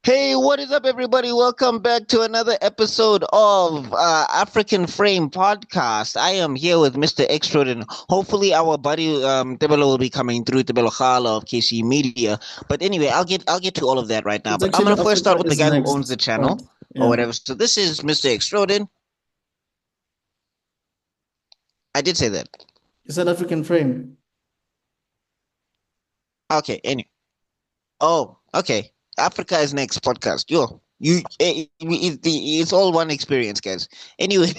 Hey, what is up, everybody? Welcome back to another episode of African Frame Podcast. I am here with Mr. Extrode, and hopefully our buddy Tebelo will be coming through, Tebelo Khala of KC Media. But anyway, I'll get to all of that right now. It's But I'm actually gonna first start Africa with the is guy who owns the next channel part. or Yeah. whatever. So this is Mr. Extrode. I did say that. You said African frame. Okay. Anyway. Oh, okay. Africa is Next podcast. It's all one experience, guys. Anyway,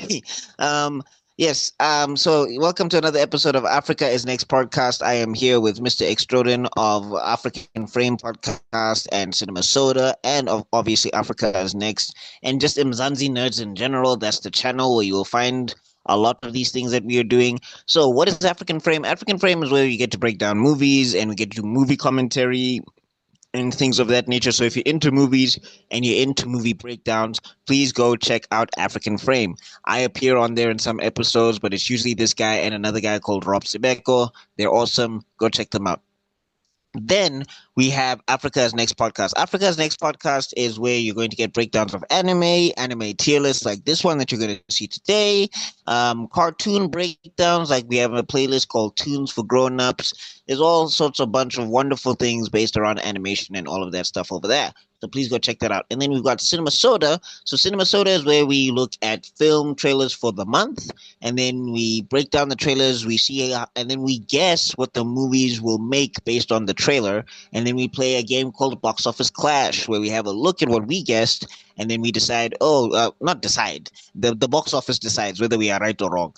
um, yes. So welcome to another episode of Africa is Next podcast. I am here with Mr. Extroden of African Frame podcast and Cinema Soda, and of obviously Africa is Next, and just Mzansi Nerds in general. That's the channel where you will find a lot of these things that we are doing. So, what is African Frame? African Frame is where you get to break down movies and we get to do movie commentary and things of that nature. So if you're into movies and you're into movie breakdowns, please go check out African Frame. I appear on there in some episodes, but it's usually this guy and another guy called Rob Sibeko. They're awesome. Go check them out. Then we have Africa's Next podcast. Africa's Next podcast is where you're going to get breakdowns of anime tier lists like this one that you're going to see today, cartoon breakdowns like we have a playlist called Tunes for Grown-Ups. There's all sorts of bunch of wonderful things based around animation and all of that stuff over there. So please go check that out. And then we've got Cinema Soda. So Cinema Soda is where we look at film trailers for the month, and then we break down the trailers. We see, and then we guess what the movies will make based on the trailer. And then we play a game called Box Office Clash, where we have a look at what we guessed, and then we decide. Not decide. The box office decides whether we are right or wrong.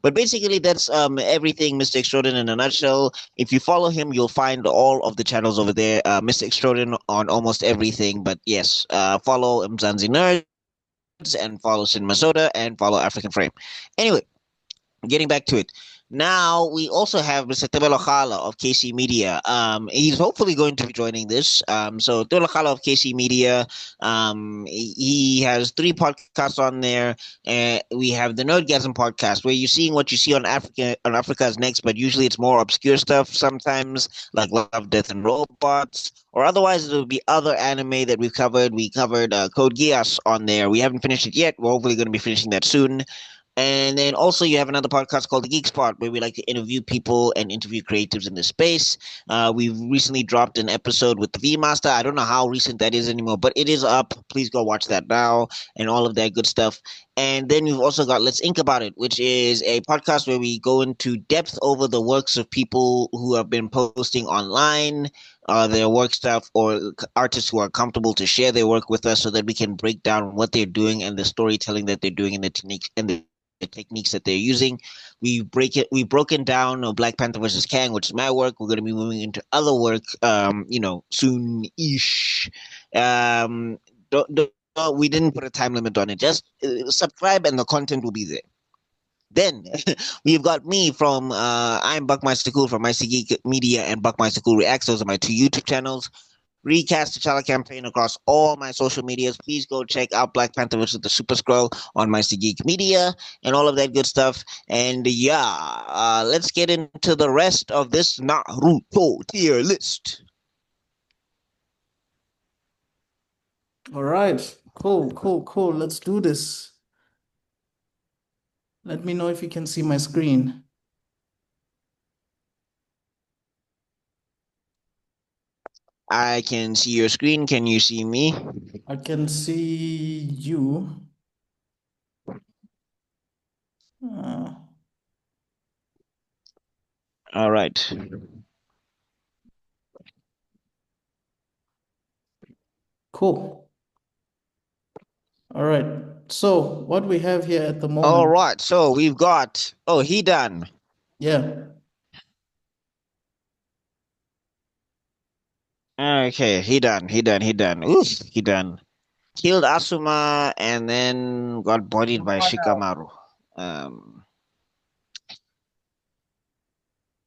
But basically, that's everything, Mr. Extraordin, in a nutshell. If you follow him, you'll find all of the channels over there. Mr. Extraordin on almost everything. But yes, follow Mzansi Nerds and follow Cinema Soda and follow African Frame. Anyway, getting back to it. Now we also have Mr. Tebelo Khala of KC Media. He's hopefully going to be joining this. So Tebelo Khala of KC Media, he has 3 podcasts on there. We have the Nerdgasm podcast, where you're seeing what you see on Africa's Next, but usually it's more obscure stuff. Sometimes like Love, Death, and Robots. Or otherwise, it will be other anime that we've covered. We covered Code Geass on there. We haven't finished it yet. We're hopefully going to be finishing that soon. And then also you have another podcast called The Geek Spot, where we like to interview people and interview creatives in the space. We've recently dropped an episode with the V Master. I don't know how recent that is anymore, but it is up. Please go watch that now and all of that good stuff. And then we've also got Let's Ink About It, which is a podcast where we go into depth over the works of people who have been posting online, their work stuff, or artists who are comfortable to share their work with us, so that we can break down what they're doing and the storytelling that they're doing and the techniques that they're using. We've broken down Black Panther versus Kang, which is my work. We're going to be moving into other work, soon-ish. We didn't put a time limit on it. Just subscribe and the content will be there. Then we've got me from I'm Buckmeister Cool from Meister Geek Media and Buckmeister Cool Reacts. Those are my 2 YouTube channels. Recast the T'Challa campaign across all my social medias. Please go check out Black Panther vs. the Super Skrull on Meister Geek Media and all of that good stuff. And let's get into the rest of this Naruto tier list. All right. Cool. Let's do this. Let me know if you can see my screen. I can see your screen. Can you see me? I can see you. All right. Cool. All right. So what we have here at the moment. All right. So we've got. Oh, he done. Yeah. Okay, he done. Oof, he done. Killed Asuma and then got bodied by Shikamaru. It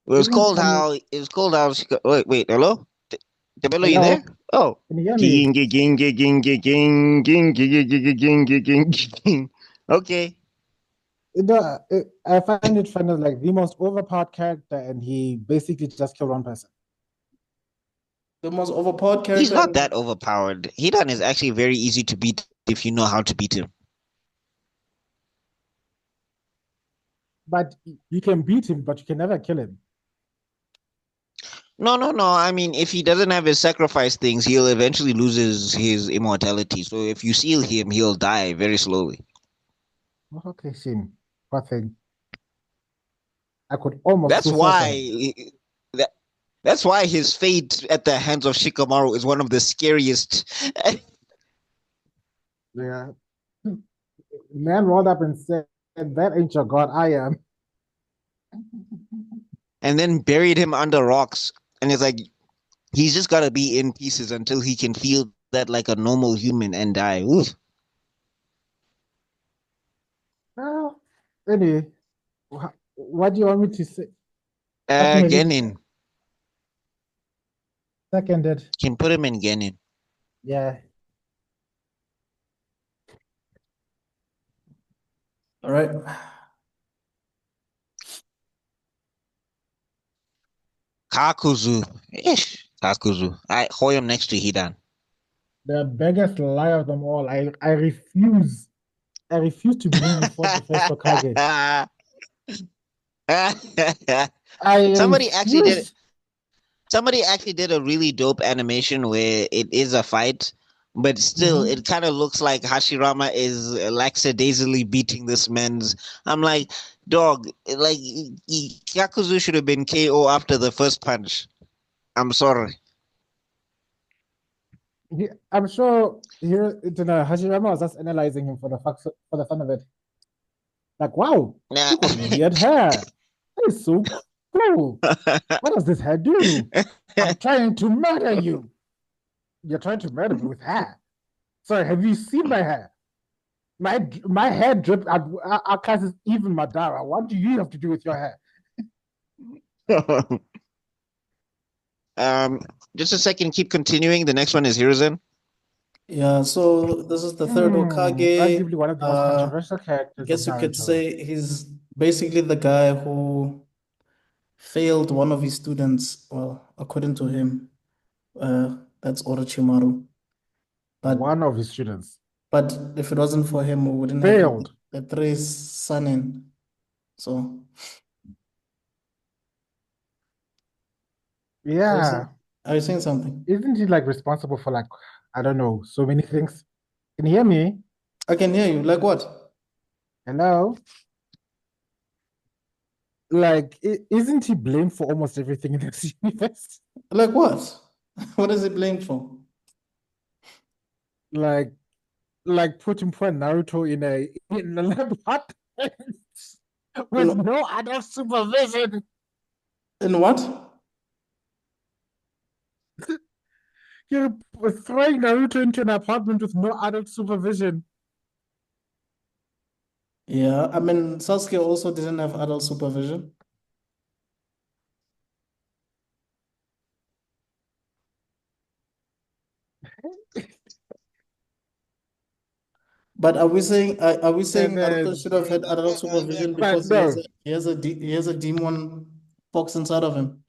was called how. Wait, hello? Tebelo, you there? Oh. Okay. I find it funny, like the most overpowered character, and he basically just killed one person. The most overpowered He's character. not that overpowered. Hidan is actually very easy to beat if you know how to beat him. But you can beat him, but you can never kill him. No, no, no. I mean, if he doesn't have his sacrifice things, he'll eventually lose his immortality. So if you seal him, he'll die very slowly. Okay, Shin. Poor thing. I could almost That's feel sorry for him. why that that's why his fate at the hands of Shikamaru is one of the scariest. Yeah. Man rolled up and said, "That ain't your god, I am." And then buried him under rocks. And it's like he's just gotta be in pieces until he can feel that like a normal human and die. Oof. Well, anyway, what do you want me to say? Ultimately, Genin. seconded. Can put him in Genin. Yeah. All right. Kakuzu. Ish. Kakuzu. I Hoyam next to Hidan. The biggest lie of them all. I refuse. I refuse to believe he fought the first Hokage. I somebody actually did refuse. somebody actually did a really dope animation where it is a fight, but still Mhm. it kind of looks like Hashirama is lackadaisically beating this man's. I'm like, dog, like Yakuzu should have been KO after the first punch. I'm sorry. I'm sure here, Hashirama was just analyzing him for the fun of it. Like, wow, Nah. you got weird hair. That is so cool. What does this hair do? I'm trying to murder you. You're trying to murder me with hair. Sorry, have you seen my hair? My hair drip our class is even Madara. What do you have to do with your hair? um, just a second. Keep continuing. The next one is Hiruzen. Yeah, so this is the third Hokage. Arguably one of the most controversial characters of Guess you could Naruto. say he's basically the guy who failed one of his students. Well, according to him, that's Orochimaru. But One of his students but if it wasn't for him, we wouldn't have failed. the three Sanin. So are you Yeah. saying, are you saying something? Isn't he like responsible for like, I don't know, so many things? Can you hear me? I can hear you. Like what? Hello? Like, isn't he blamed for almost everything in this universe? Like what? What is he blamed for? Like, like putting poor Naruto in a lab hut with In, no adult supervision. in what? You're throwing Naruto into an apartment with no adult supervision. Yeah, I mean, Sasuke also didn't have adult supervision. But are we saying And Naruto then, should have had adult supervision but because no, he has a demon box inside of him?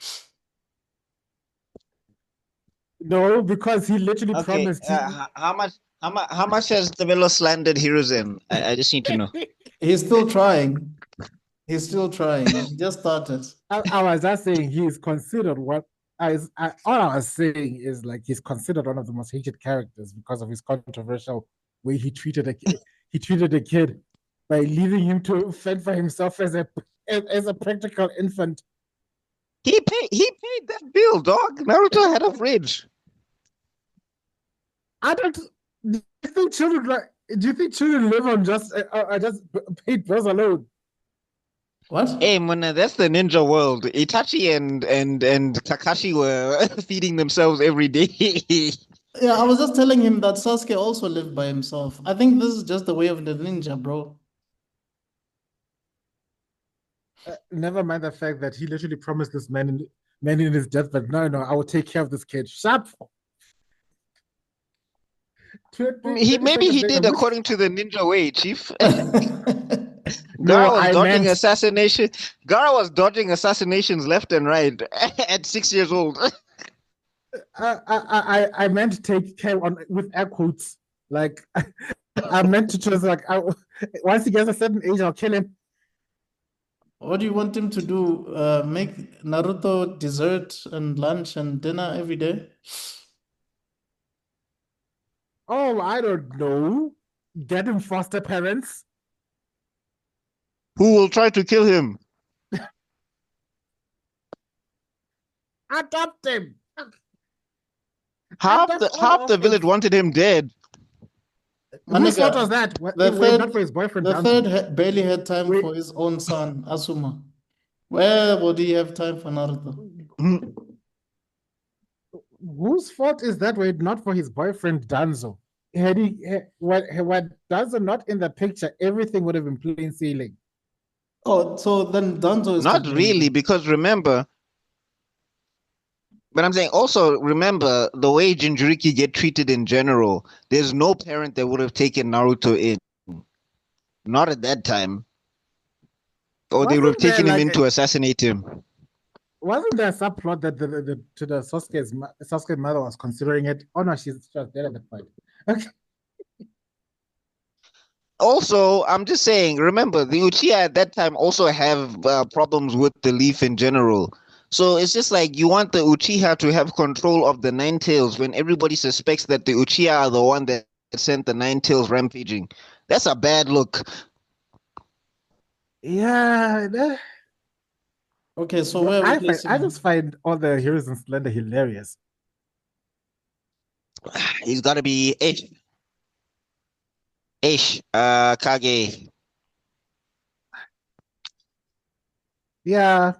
no, because he literally Okay. promised he. How much has Tabelo slandered Hiruzen? I just need to know. He's still trying. He's still trying. He just started. I was just saying he is considered what all I was saying is like he's considered one of the most hated characters because of his controversial way he treated a kid by leaving him to fend for himself as a practical infant. He paid that bill, dog. Naruto had a fridge. I don't. Do you think children like? Do you think children live on just paid bills alone? What? Hey, Mona, that's the ninja world. Itachi and Kakashi were feeding themselves every day. Yeah, I was just telling him that Sasuke also lived by himself. I think this is just the way of the ninja, bro. Never mind the fact that he literally promised this man in his death, but no, I will take care of this kid. Sharp. He 20 maybe seconds he later, did which according to the ninja way, chief. Gara No, was I dodging meant assassination. Gara was dodging assassinations left and right at 6 years old. I meant to take care on with air quotes. Like I meant to just like once he gets a certain age, I'll kill him. What do you want him to do? Make Naruto dessert and lunch and dinner every day? Oh, I don't know. Get him foster parents. Who will try to kill him? Adopt him. Half That's the all half the village orphans. wanted him dead. My Whose fault nigga, was that? the Wait, not third, for his boyfriend. the Danzo. third barely had time Wait. for his own son, Asuma. Where would he have time for Naruto? Whose fault is that? Wait, not for his boyfriend Danzo. When Danzo not in the picture, everything would have been plain sailing. Oh, so then Danzo is to Not blame really, then. because remember. But I'm saying also remember the way Jinchuriki get treated in general. There's no parent that would have taken Naruto in. Not at that time. Or they would have Wasn't there taken him like in to assassinate him. wasn't there a subplot that the Sasuke's mother was considering it? Oh no, she's just dead at that point. Okay. Also, I'm just saying, remember, the Uchiha at that time also have problems with the leaf in general. So it's just like you want the Uchiha to have control of the Nine Tails when everybody suspects that the Uchiha are the one that sent the Nine Tails rampaging. That's a bad look. Yeah, Okay, so where are we placing I him? just find all the heroes in Slender hilarious. He's got to be Ish. Kage. Yeah,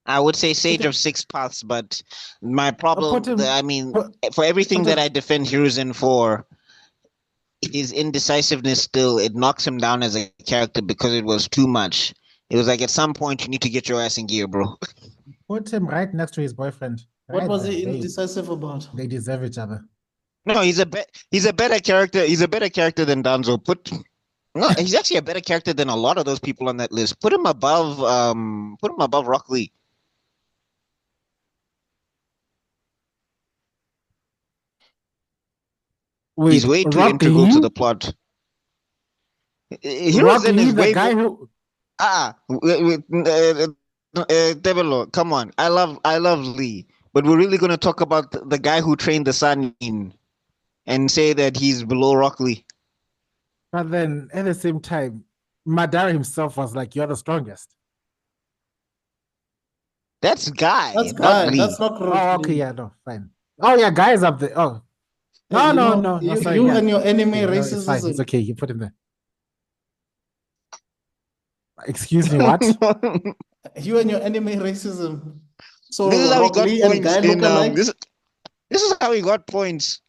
I would say Sage Okay. of Six Paths, but my put problem, him. I mean, Put, for everything put that him, I defend Hiruzen for, his indecisiveness still, it knocks him down as a character because it was too much. It was like at some point you need to get your ass in gear, bro. Put him right next to his boyfriend. what Right was there. he indecisive about? They deserve each other. No, he's a better character. He's a better character than Danzo. No, he's actually a better character than a lot of those people on that list. Put him above Rock Lee. He's Wait, way too Rock integral to Lee? the plot. Rock Hiruzen Lee, is the way guy more. who Debelo, come on. I love Lee, but we're really gonna talk about the guy who trained the Sanin and say that he's below Rock Lee. but then at the same time, Madara himself was like, "You're the strongest." That's Guy, That's not Guy. Lee. That's not Oh, Rock okay, Lee. yeah, no, fine. Oh yeah, guys up there. Oh Hey, no, you no, know, no, no. you, Sorry, you yeah. and your anime Okay, no, it's fine. It's racism. okay. You put him there. Excuse me, what? You and your anime racism. This is So how he Rock got Lee and points Guy look in alike? this is how he got points.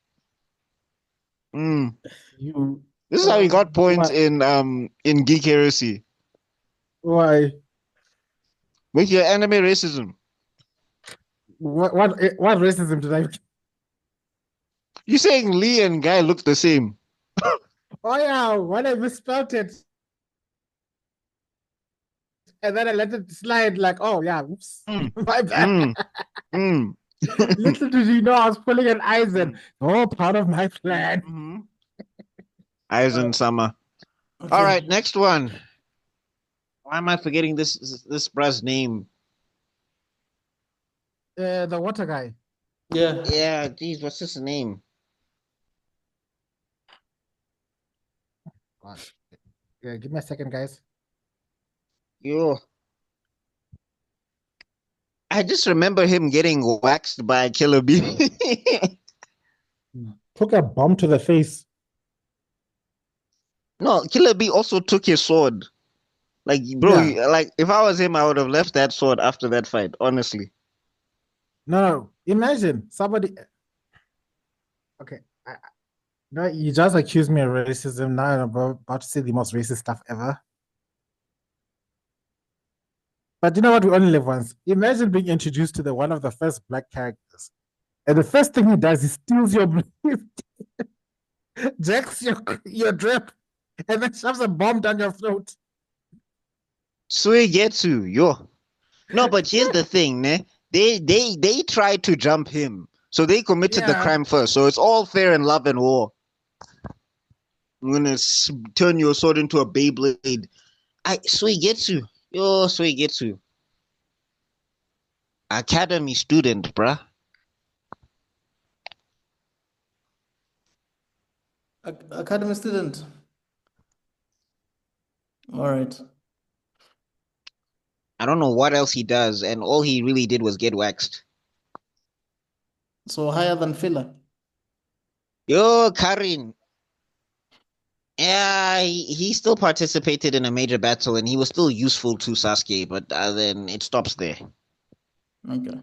You This is how he got points what? in Geek Heresy. Why? With your anime racism. What racism did I? You saying Lee and Guy look the same. Oh yeah, when I misspelled it, and then I let it slide. Like, oh yeah, oops, my bad. Little did you know I was pulling an Aizen. Oh, part of my plan. Aizen Sama. Okay. All right, next one. Why am I forgetting this bruh's name? The water guy. Yeah. Yeah, geez, what's his name? Gosh. Yeah, give me a second, guys. Yo. I just remember him getting waxed by Killer Bee. Took a bomb to the face. No, Killer Bee also took his sword. Like, bro, Yeah. like if I was him, I would have left that sword after that fight, honestly. No, imagine somebody. Okay. No, you just accused me of racism. Now I'm about to say the most racist stuff ever. But you know what? We only live once. Imagine being introduced to the one of the first black characters. And the first thing he does is steals your brief, jacks your drip, and then shoves a bomb down your throat. Suigetsu, yo. No, but here's the thing, ne? They tried to jump him. So they committed the Yeah. crime first. So it's all fair in love and war. I'm gonna turn your sword into a Beyblade. Suigetsu. Yo, Suigetsu. Academy student, bruh. Academy student. All right. I don't know what else he does, and all he really did was get waxed. So higher than filler. Yo, Karin. Yeah, he still participated in a major battle, and he was still useful to Sasuke, but then it stops there. Okay.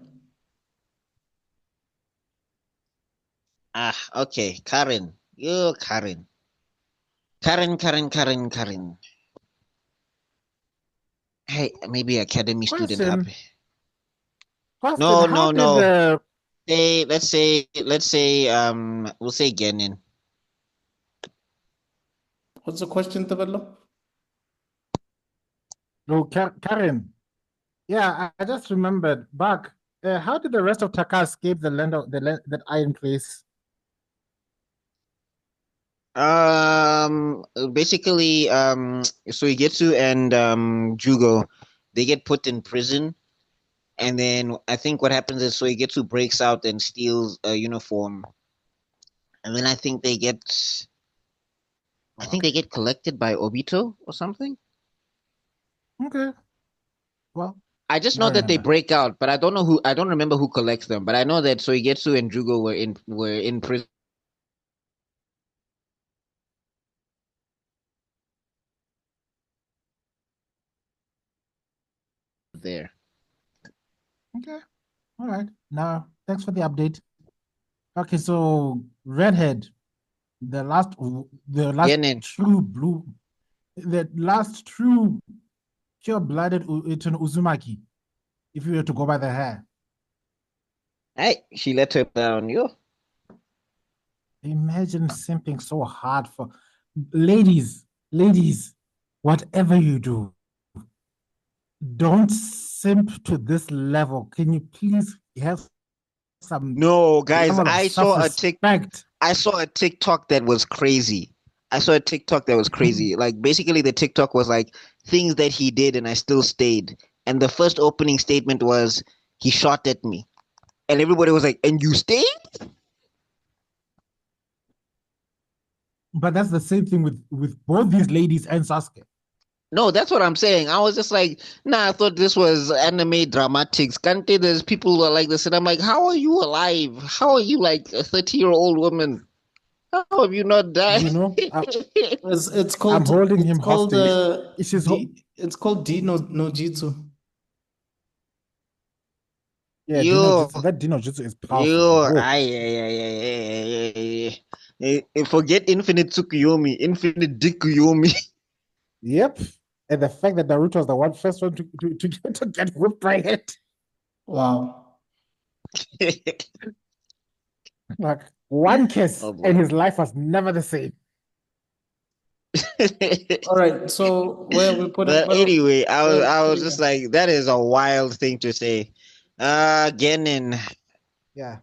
Okay, Karin. Yo, Karin. Karin. Hey, maybe academy student Question. happy. Question. No, How no, did no. Hey, let's say, we'll say Genin. What's the question, Tabello? no Karen? Yeah, I just remembered back. How did the rest of Taka escape the land of that iron place? Basically, Suigetsu and Jugo, they get put in prison, and then I think what happens is Suigetsu breaks out and steals a uniform, and then I think they get collected by Obito or something. Okay. Well, I just I know that they remember. break out, but I don't know who. I don't remember who collects them, but I know that Suigetsu and Jugo were in prison there. Okay. All right. Now, thanks for the update. Okay, so redhead, the last Genin. true blue, the last true pure-blooded Uton Uzumaki, if you were to go by the hair. Hey, she let her down. Yo. Imagine simping so hard for ladies, whatever you do, don't simp to this level. Can you please have some No, guys, level of self-respect? I saw a TikTok that was crazy. Like basically the TikTok was like things that he did and I still stayed. And the first opening statement was he shot at me. And everybody was like, "And you stayed?" But that's the same thing with both these ladies and Sasuke. No, that's what I'm saying. I was just like, nah, I thought this was anime dramatics. Kante, there's people who are like this, and I'm like, how are you alive? How are you like a 30-year-old woman? How have you not died? You know, It's I'm called holding him hostage. it's called Dino no Jitsu. Yeah, Dino Yo, Jutsu. That Dino Jutsu is powerful. yo, Whoa. forget Infinite Tsukuyomi, Infinite Dikuyomi. Yep. And the fact that Naruto was the first one to get whipped by it. Wow. Like one kiss Oh boy. and his life was never the same. All right. So where we put But anyway, I was just it? like, that is a wild thing to say. Genin, Yeah.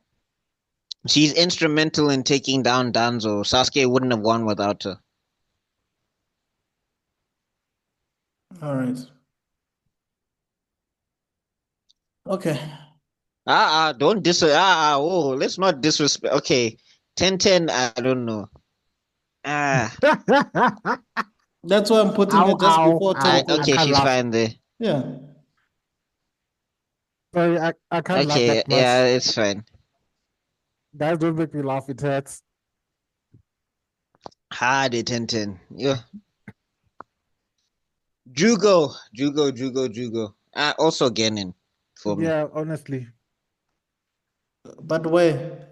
she's instrumental in taking down Danzo. Sasuke wouldn't have won without her. All right. Okay. Don't let's not disrespect. Okay, 10-10, I don't know. That's why I'm putting it just before Okay, can't she's laugh. fine there. Yeah. Sorry, I can't laugh Okay, that much. yeah, it's fine. Guys, don't make me laugh. It hurts. Hard 10-10. Yo. Jugo. Also Genin for me. Yeah, honestly. But where?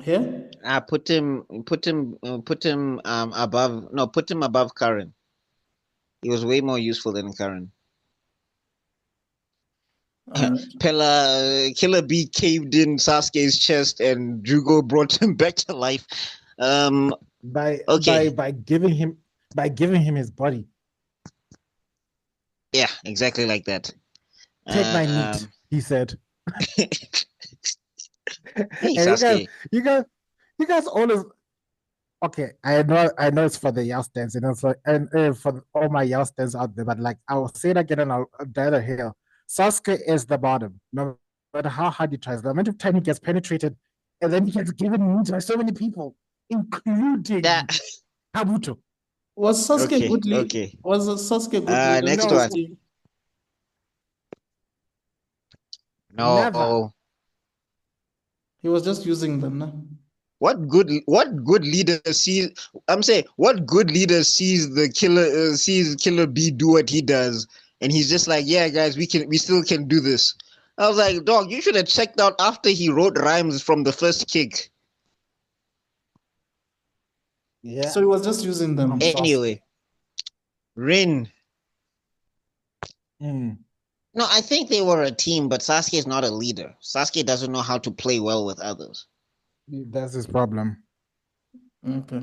Here? Put him above. No, put him above Karen. He was way more useful than Karen. All right. Killer Bee caved in Sasuke's chest, and Jugo brought him back to life. By Okay. by giving him by giving him his body. Yeah, exactly like that. Take my meat, he said. Hey, And Sasuke. you guys always okay. I know it's for the Youngsters and also and for all my Youngsters out there, but like I will say it again and I'll die the hill. Sasuke is the bottom, no matter how hard he tries. The amount of time he gets penetrated, and then he gets given meat by so many people, including That Kabuto. Was Sasuke okay, good lead? okay. Was Sasuke a good leader? Next No, one. never. No. He was just using them, no? What good leader sees I'm saying what good leader sees the killer sees Killer B do what he does and he's just like, yeah guys, we still can do this. I was like, dog, you should have checked out after he wrote rhymes from the first kick. Yeah. So he was just using them. Anyway, Rin. Mm. No, I think they were a team, but Sasuke is not a leader. Sasuke doesn't know how to play well with others. That's his problem. Okay.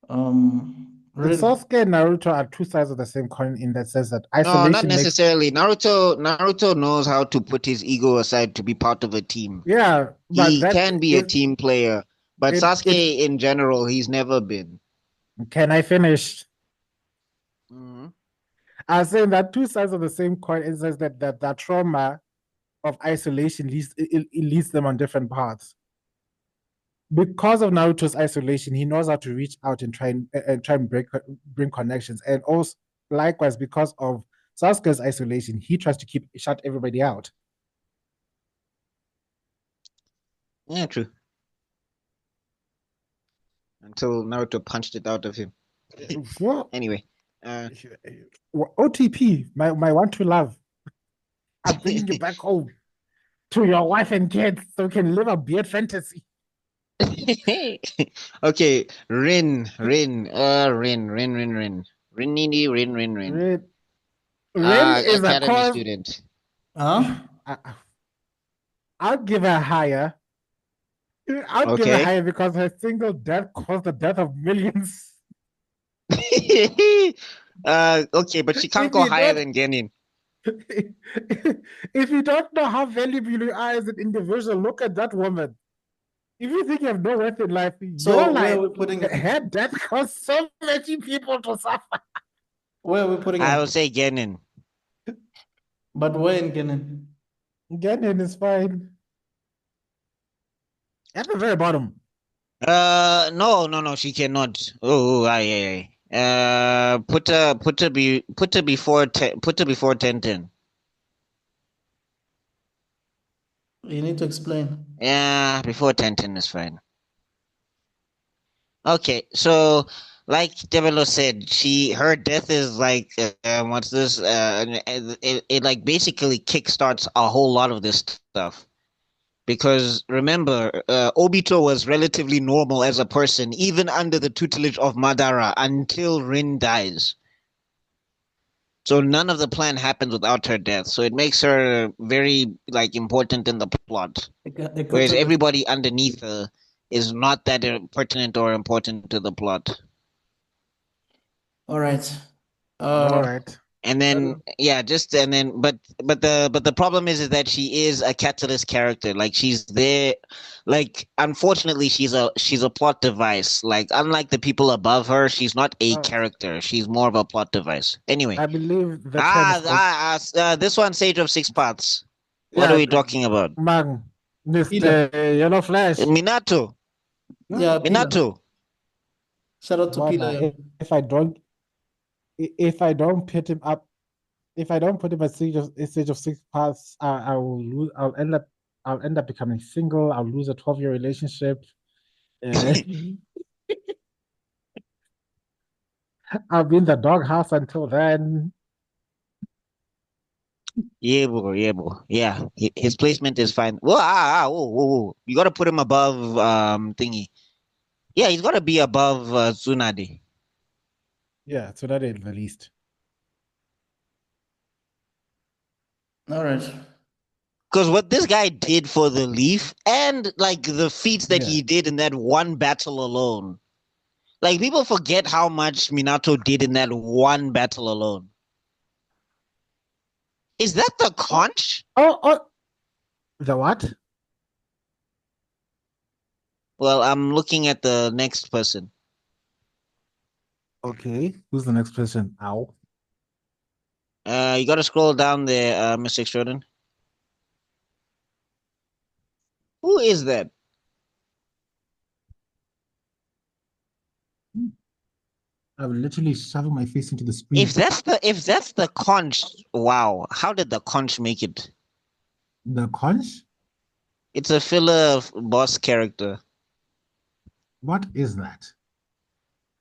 Sasuke and Naruto are two sides of the same coin in that sense that No, isolation not makes necessarily. Naruto knows how to put his ego aside to be part of a team. yeah, but He that can be a team player, but it Sasuke in general, he's never been. can I finish? Mhm. I was saying that two sides of the same coin is just that trauma of isolation it leads them on different paths. Because of Naruto's isolation, he knows how to reach out and try and bring connections, and also likewise because of Sasuke's isolation, he tries to shut everybody out. Yeah, true. Until Naruto punched it out of him. What? Anyway, OTP, my one to love. I'm bringing you back home to your wife and kids so we can live a beard fantasy. okay, Rin. Rinini, Rin. Rin is a Academy cause. student. Huh? I'll give her higher. I'll give her higher because her single death caused the death of millions. Okay, but she can't go higher than Genin. If you don't know how valuable you are as an individual, look at that woman. If you think you have no worth in life, So your where life, are we putting it? her death caused so many people to suffer. Where are we putting I it? will say Genin. But where in Kenan? Genin is fine. At the very bottom. No, she cannot. Yeah. Put her before 1010. You need to explain. Yeah, before 1010 is fine. Okay, so like Develo said, her death is like what's this? It like basically kickstarts a whole lot of this stuff. Because remember, Obito was relatively normal as a person, even under the tutelage of Madara, until Rin dies. So none of the plan happens without her death. So it makes her very like important in the plot. Whereas everybody underneath her is not that pertinent or important to the plot. All right. All right. And then but the problem is that she is a catalyst character. Like she's there, like unfortunately she's a plot device. Like unlike the people above her, she's not a character. She's more of a plot device. Anyway, I believe the term is this one, Sage of Six Paths. What are we talking about? Man, Mr. Yellow Flash. Minato. Yeah, Minato. Shout out to Peter. If I don't put him up, if I don't put him at stage of six paths, I will lose. I'll end up becoming single. I'll lose a 12-year relationship. I'll be in the doghouse until then. Yeah, bro. Yeah, his placement is fine. Well, whoa. You got to put him above thingy. Yeah, he's got to be above Tsunade. Yeah, Tsunade at the least. All right. Because what this guy did for the Leaf and like the feats that he did in that one battle alone, Like people forget how much Minato did in that one battle alone. Is that the conch? Oh, the what? Well, I'm looking at the next person. Okay, who's the next person? Ow. You got to scroll down there, Mr. Extraordin. Who is that? I'm literally shoving my face into the screen. If that's the conch, wow! How did the conch make it? The conch? It's a filler boss character. What is that?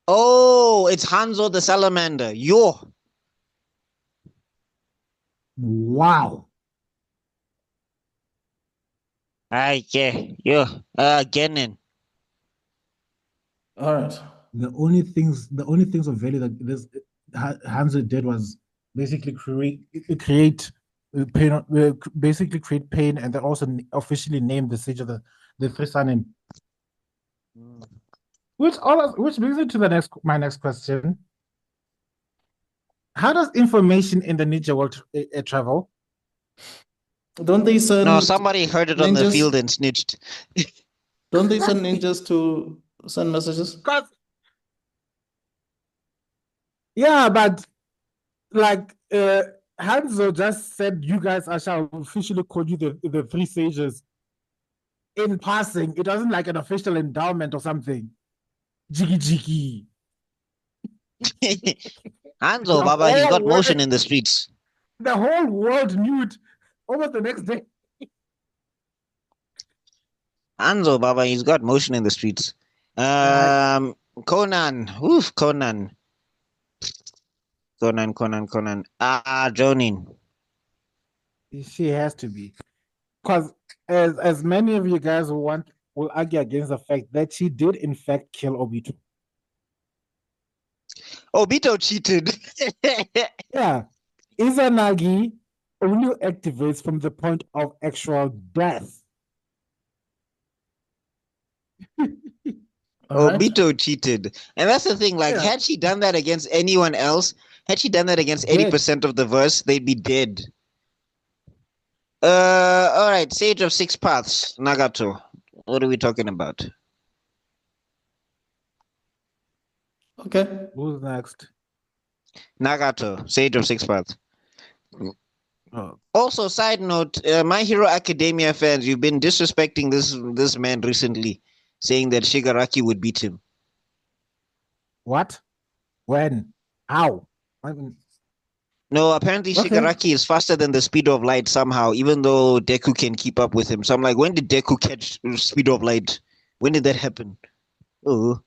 Oh, it's Hanzo the Salamander. Yo, Wow. yo, Genin. All right. The only things of value that this Hanzo did was basically create pain, basically create pain, and then also officially name the Sage of the Three Sanin. Which brings me to my next question. How does information in the ninja world travel? Don't they send No, somebody heard it on the ninjas? field and snitched. Don't they send ninjas to send messages? Yeah, but like Hanzo just said, you guys I shall officially call you the three sages in passing. It wasn't like an official endowment or something. Jiggy jiggy. Hanzo, The Baba, he's whole got world- motion in the streets. The whole world knew it almost the next day. Hanzo, Baba, he's got motion in the streets. Conan, oof, Conan. Jonin. She has to be. Because as many of you guys will argue against the fact that she did in fact kill Obito. Obito cheated. Yeah. Izanagi only activates from the point of actual death. Obito cheated. And that's the thing, like, Yeah. had she done that against anyone else, had she done that against 80% of the verse, they'd be dead. All right, Sage of Six Paths, Nagato. What are we talking about? Okay. Who's next? Nagato, Sage of Six Paths. Oh. Also, side note, My Hero Academia fans, you've been disrespecting this man recently, saying that Shigaraki would beat him. What? When? How? I mean, No, apparently Okay. Shigaraki is faster than the speed of light somehow, even though Deku can keep up with him. So I'm like, when did Deku catch speed of light? When did that happen? Oh.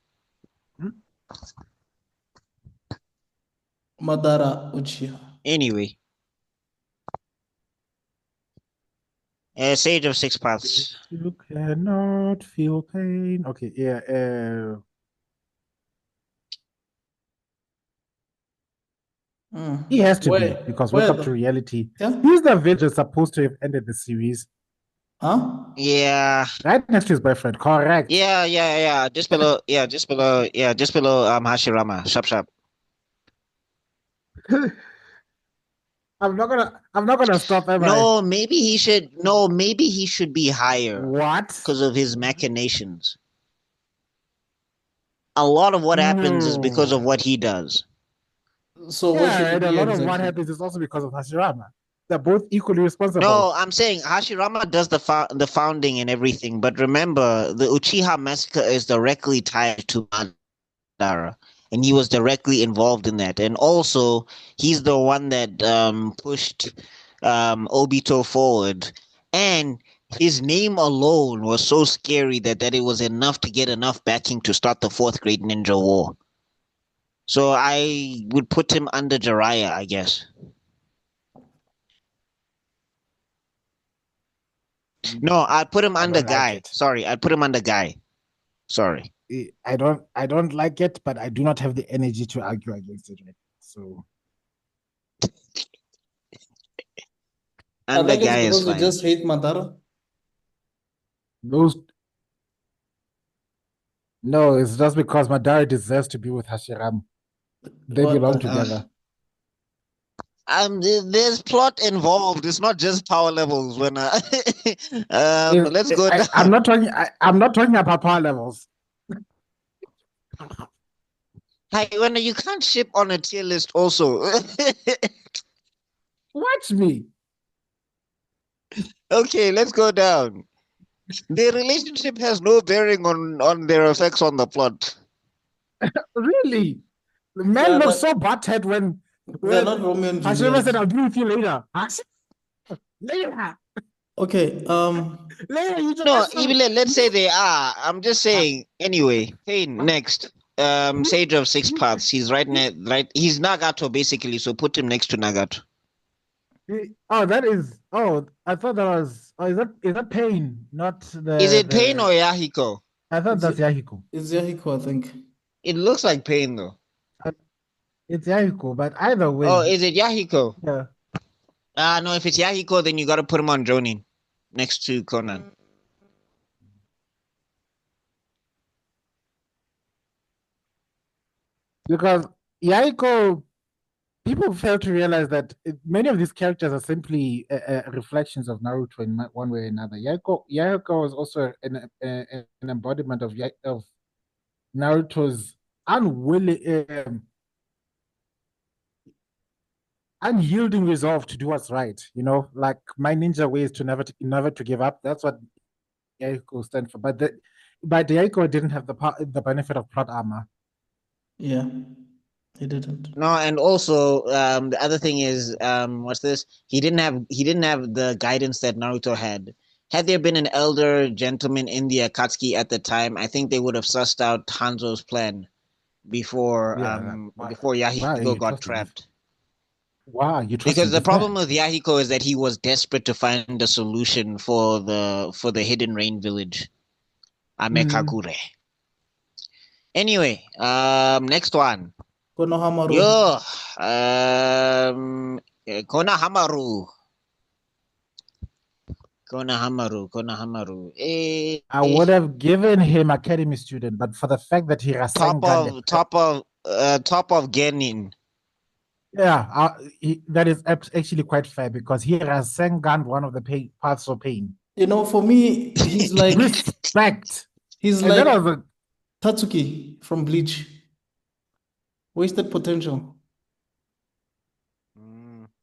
Madara Uchiha. Anyway. Sage of Six Paths. You cannot feel pain. Okay, yeah. He has to be because wake up to reality. Yeah. He's the villain supposed to have ended the series. Huh? Yeah. Right next to his boyfriend, correct. Yeah. Just below Hashirama. Sharp. I'm not gonna stop, am I? No, maybe he should be higher What? because of his machinations. A lot of what happens is because of what he does. So what should Yeah, it and a be lot of what exactly? happens is also because of Hashirama. They're both equally responsible. No, I'm saying Hashirama does the founding and everything, but remember, the Uchiha massacre is directly tied to Madara, and he was directly involved in that. And also, he's the one that pushed Obito forward, and his name alone was so scary that it was enough to get enough backing to start the Fourth Great Ninja War. So I would put him under Jiraiya, I guess. No, I'd put him under Guy. Sorry, I'd put him under Guy. Sorry. I don't like it, but I do not have the energy to argue against it. So I Under think it's Guy is because you fine. just hate Madara. those No, it's just because Madara deserves to be with Hashirama. They What belong the together. There's plot involved. It's not just power levels. When let's go down. I'm not talking about power levels. Hey, when you can't ship on a tier list, also. Watch me. Okay, let's go down. The relationship has no bearing on their effects on the plot. Really? The man Yeah, looks so butthead when they're not Romeo and Hashirama said, Juliet. "I'll be with you later." Later. Okay, Later, you just No, that's even let's say they are. I'm just saying. Anyway, Pain next. Sage of Six Paths. He's right. He's Nagato basically. So put him next to Nagato. Oh, that is. Oh, I thought that was. Oh, is that Pain, not Is it Pain the? or Yahiko? I thought it's that's Yahiko. it's Yahiko, I think. It looks like Pain though. Uh, It's Yahiko, but either Oh, way, is it Yahiko? yeah. No. If it's Yahiko, then you got to put him on Jonin, next to Conan. Because Yahiko, people fail to realize that many of these characters are simply reflections of Naruto in one way or another. Yahiko is also an embodiment of Naruto's unwilling, unyielding resolve to do what's right. You know, like my ninja way is to never to give up. That's what Yahiko stands for. But Yahiko didn't have the benefit of plot armor. Yeah, he didn't. No, and also the other thing is what's this? He didn't have the guidance that Naruto had. Had there been an elder gentleman in the Akatsuki at the time, I think they would have sussed out Hanzo's plan before Yeah. before Wow, Yahiko you got trust him trapped. Wow, you trust Because him the this problem bad. with Yahiko is that he was desperate to find a solution for the hidden rain village, Mm. Amekakure. Anyway, next one. Konohamaru. Yo, Konohamaru. Konohamaru. I would have given him Academy student, but for the fact that he Top Rasengan, of top of top of Genin. yeah, that is actually quite fair because he Rasengan one of the paths of pain. You know, for me, Respect. he's And that like was a Tatsuki from Bleach. Wasted potential.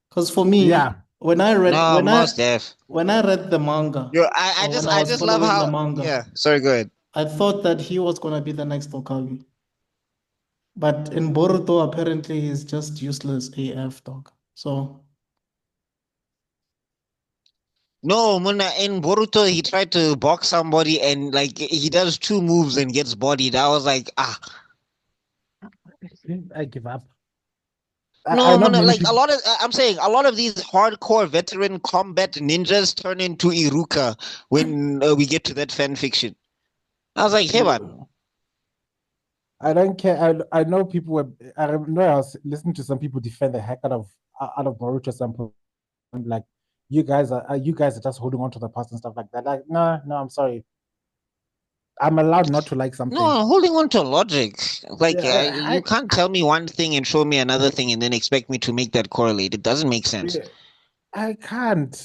Because for me, yeah. when I read No, most def. when I read the manga, Yo, I or just when I I was just love following the how manga, yeah. Sorry, go ahead. I thought that he was gonna be the next Okage. But in Boruto, apparently he's just useless AF dog. So No, Muna, in Boruto, he tried to box somebody and like he does two moves and gets bodied. I was like, ah. I give up. No, I know Muna, many like a people. lot of I'm saying a lot of these hardcore veteran combat ninjas turn into Iruka when we get to that fan fiction. I was like, hey man. I don't care. I know people were. I know I was listening to some people defend the heck out of Boruto at some point. Like you guys are just holding on to the past and stuff like that. Like no, I'm sorry. I'm allowed not to like No, something. I'm holding on to logic. Like you I can't tell me one thing and show me another thing and then expect me to make that correlate. It doesn't make sense. I can't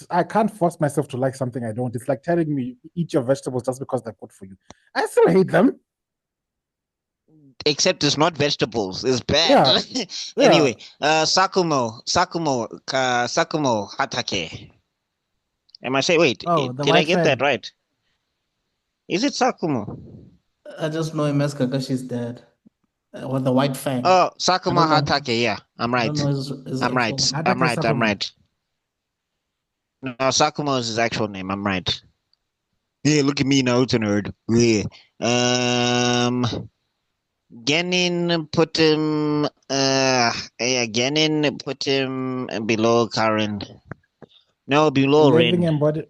force myself to like something I don't. It's like telling me eat your vegetables just because they're good for you. I still hate them. Except it's not vegetables. It's bad. Yeah, yeah. Anyway, Sakumo Hatake. Am I saying? Wait, Oh, the did I white get that fang. right? Is it Sakumo? I just know him as Kakashi's dad. Or the White Fang. Oh, I Sakumo don't know. Hatake. Yeah, I'm I don't right. know his I'm actual right. name. I'm Hatake right. I'm Sakuma. right. No, Sakumo is his actual name. I'm right. Yeah, look at me, Naruto nerd. Yeah. Genin put him. Genin put him below Karen. No, A below living Rin. embody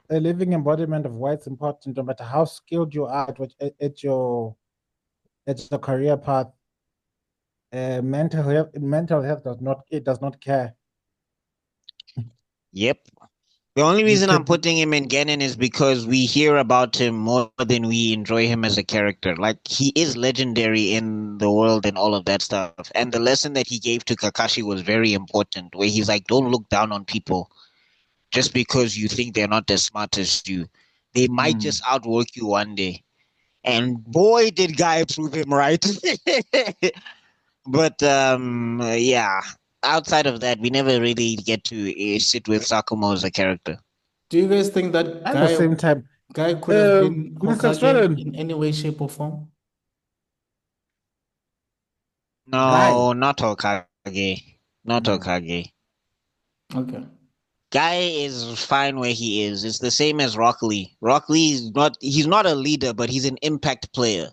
a living embodiment of what's important, no matter how skilled you are at your career path. Mental health does not care. Yep. The only You reason I'm could putting him in Genin is because we hear about him more than we enjoy him as a character. Like, he is legendary in the world and all of that stuff. And the lesson that he gave to Kakashi was very important, where he's like, don't look down on people just because you think they're not as smart as you. They might just outwork you one day. And boy, did Guy prove him right. But yeah, outside of that, we never really get to sit with Sakumo as a character. Do you guys think that at the same time. guy could have been Mr. Hokage Stroden, in any way, shape, or form? Guy. No, not Hokage. Not Hokage. Okay. Guy is fine where he is. It's the same as Rock Lee. Rock Lee is he's not a leader, but he's an impact player.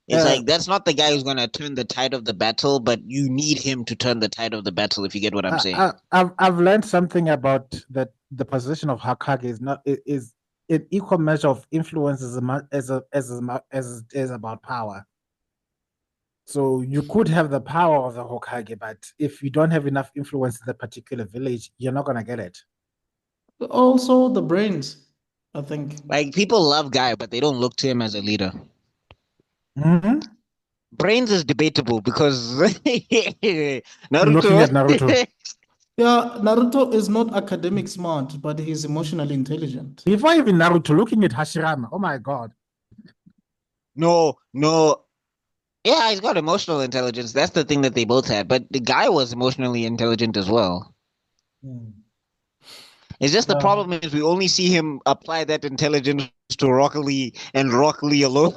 It's Uh, like that's not the guy who's gonna turn the tide of the battle, but you need him to turn the tide of the battle, if you get what I'm saying. I've learned something about that the position of Hokage is not is an equal measure of influence as it is about power. So you could have the power of the Hokage, but if you don't have enough influence in the particular village, you're not gonna get it. Also, the brains, I think. Like, people love Guy, but they don't look to him as a leader. Mm-hmm. Brains is debatable because Looking Naruto. at Naruto. Yeah, Naruto is not academic smart, but he's emotionally intelligent. Before even Naruto, looking at Hashirama, oh my god. No. Yeah, he's got emotional intelligence. That's the thing that they both had. But the Guy was emotionally intelligent as well. It's just the Yeah. problem is we only see him apply that intelligence to Rock Lee and Rock Lee alone.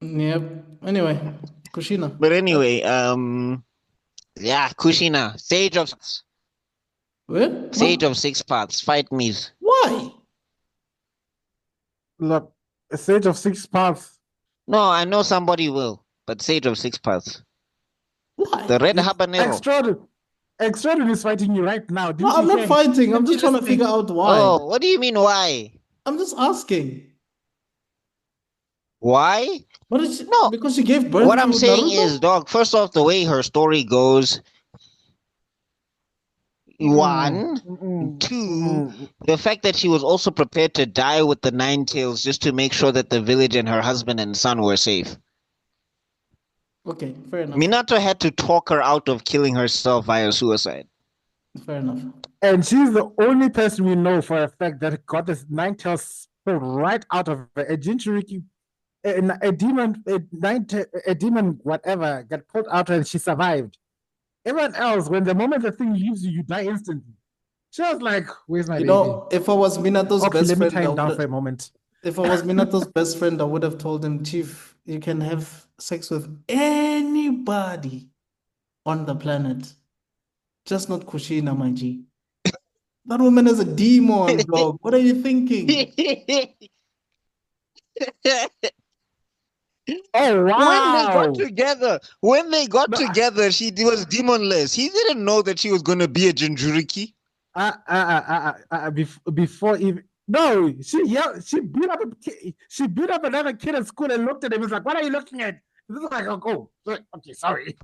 Yep. Anyway, Kushina. But anyway, yeah, Kushina, What? Sage of Six Paths, fight me. Why? Look, a Sage of Six Paths. No, I know somebody will, but Sage of Six Paths. Why? The Red Habanero. Extraordinary is fighting you right now. No, I'm not fighting. I'm just trying to figure out why. Oh, what do you mean why? I'm just asking. Why? What is she, No. because she gave birth What to I'm saying Naruto? is, dog, first off, the way her story goes, one, two, the fact that she was also prepared to die with the Nine Tails just to make sure that the village and her husband and son were safe. Okay, fair enough. Minato had to talk her out of killing herself via suicide. Fair enough. And she's the only person we know for a fact that got this Nine Tails pulled right out of her. A Jinchuriki, a demon, whatever, got pulled out and she survived. Everyone else, when the moment the thing leaves you, you die instantly. She was like, "Where's my baby?" know, if I was Minato's Okay, best let me friend, tie him down for a moment. if I was Minato's best friend, I would have told him, Chief, you can have sex with anybody on the planet, just not Kushina, my G. That woman is a demon, dog. What are you thinking? Oh wow! When they got together, she was demonless. He didn't know that she was going to be a Jinchuriki. Before even no, she beat up she beat up another kid at school and looked at him and was like, "What are you looking at?" This is like, "Oh, okay, sorry."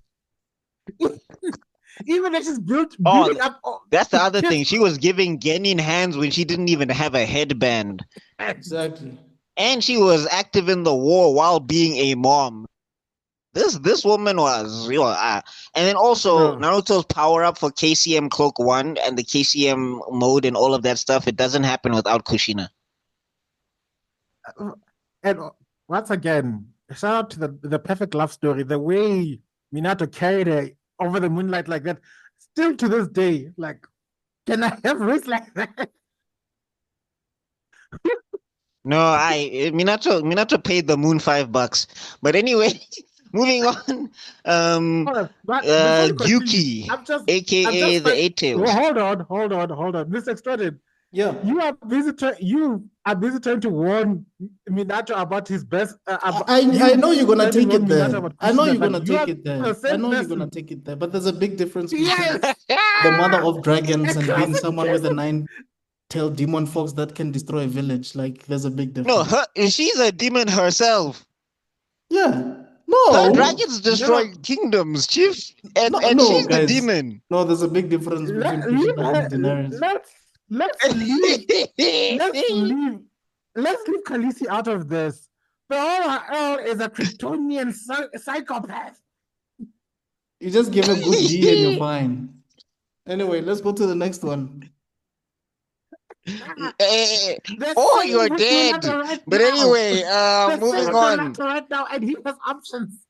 Even if she's building up. That's the other thing. She was giving Genin hands when she didn't even have a headband. Exactly. And she was active in the war while being a mom. This woman was, and then also Naruto's power up for KCM Cloak 1 and the KCM mode and all of that stuff. It doesn't happen without Kushina. And once again, shout out to the perfect love story. The way Minato carried her over the moonlight like that, still to this day, like, can I have wrists like that? No, Minato paid the moon $5. But anyway, moving on. Gyuki, aka the Eight Tails. Well, hold on. Mr. Extraordinary. Yeah. You are busy trying to warn Minato about his best. I know you're gonna take it there. I know you're gonna take it there. I know you're gonna take it there. But there's a big difference between the mother of dragons and being someone with a nine-tailed demon fox that can destroy a village. Like, there's a big difference. No, she's a demon herself. Yeah. No. Her dragons destroy kingdoms, Chief. And she's the demon. No, there's a big difference between Kushina and Daenerys. let's leave Khaleesi out of this. But Earl is a Kryptonian psychopath. You just give a good D and you're fine. Anyway, let's go to the next one. Oh, you're dead. Right But now. anyway, moving on. Right now, and he has options.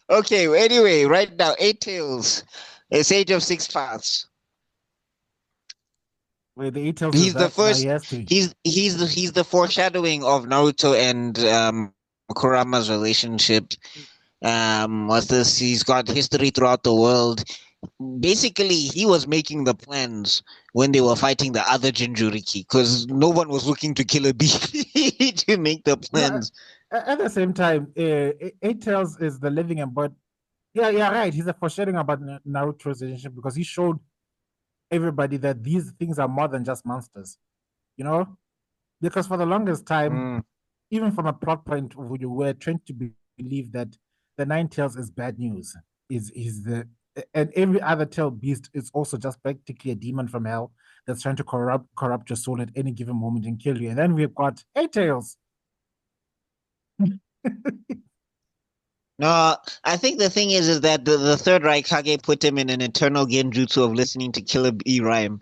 Okay, anyway, right now, Eight Tails, a Sage of Six Paths. Wait, the Eight Tails He's is the that? first. He has to. He's the foreshadowing of Naruto and Kurama's relationship. What's this? He's got history throughout the world. Basically, he was making the plans when they were fighting the other Jinchuriki, because no one was looking to kill a bee to make the plans. No, at the same time, Eight Tails is the living embodiment. Yeah, right. He's a foreshadowing about Naruto's relationship because he showed everybody that these things are more than just monsters, you know? Because for the longest time, even from a plot point of view, we're trained to believe that the Nine Tails is bad news. And every other tail beast is also just practically a demon from hell that's trying to corrupt your soul at any given moment and kill you. And then we've got Eight Tails. No, I think the thing is that the third Raikage put him in an eternal genjutsu of listening to Killer Bee rhyme.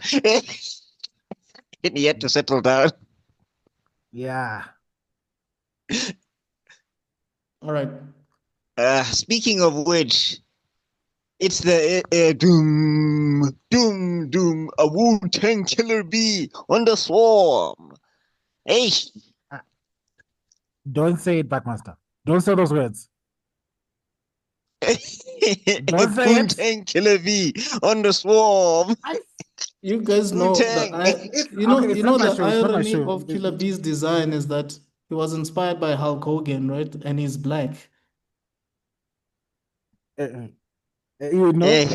And he had to settle down. Yeah. All right. Speaking of which, it's the doom, a Wu-Tang Killer Bee on the swarm. Hey. Don't say it, Backmaster. Don't say those words. Wu-Tang Killer Bee on the swarm. You guys know the irony of Killer Bee's design is that he was inspired by Hulk Hogan, right? And he's black. You know,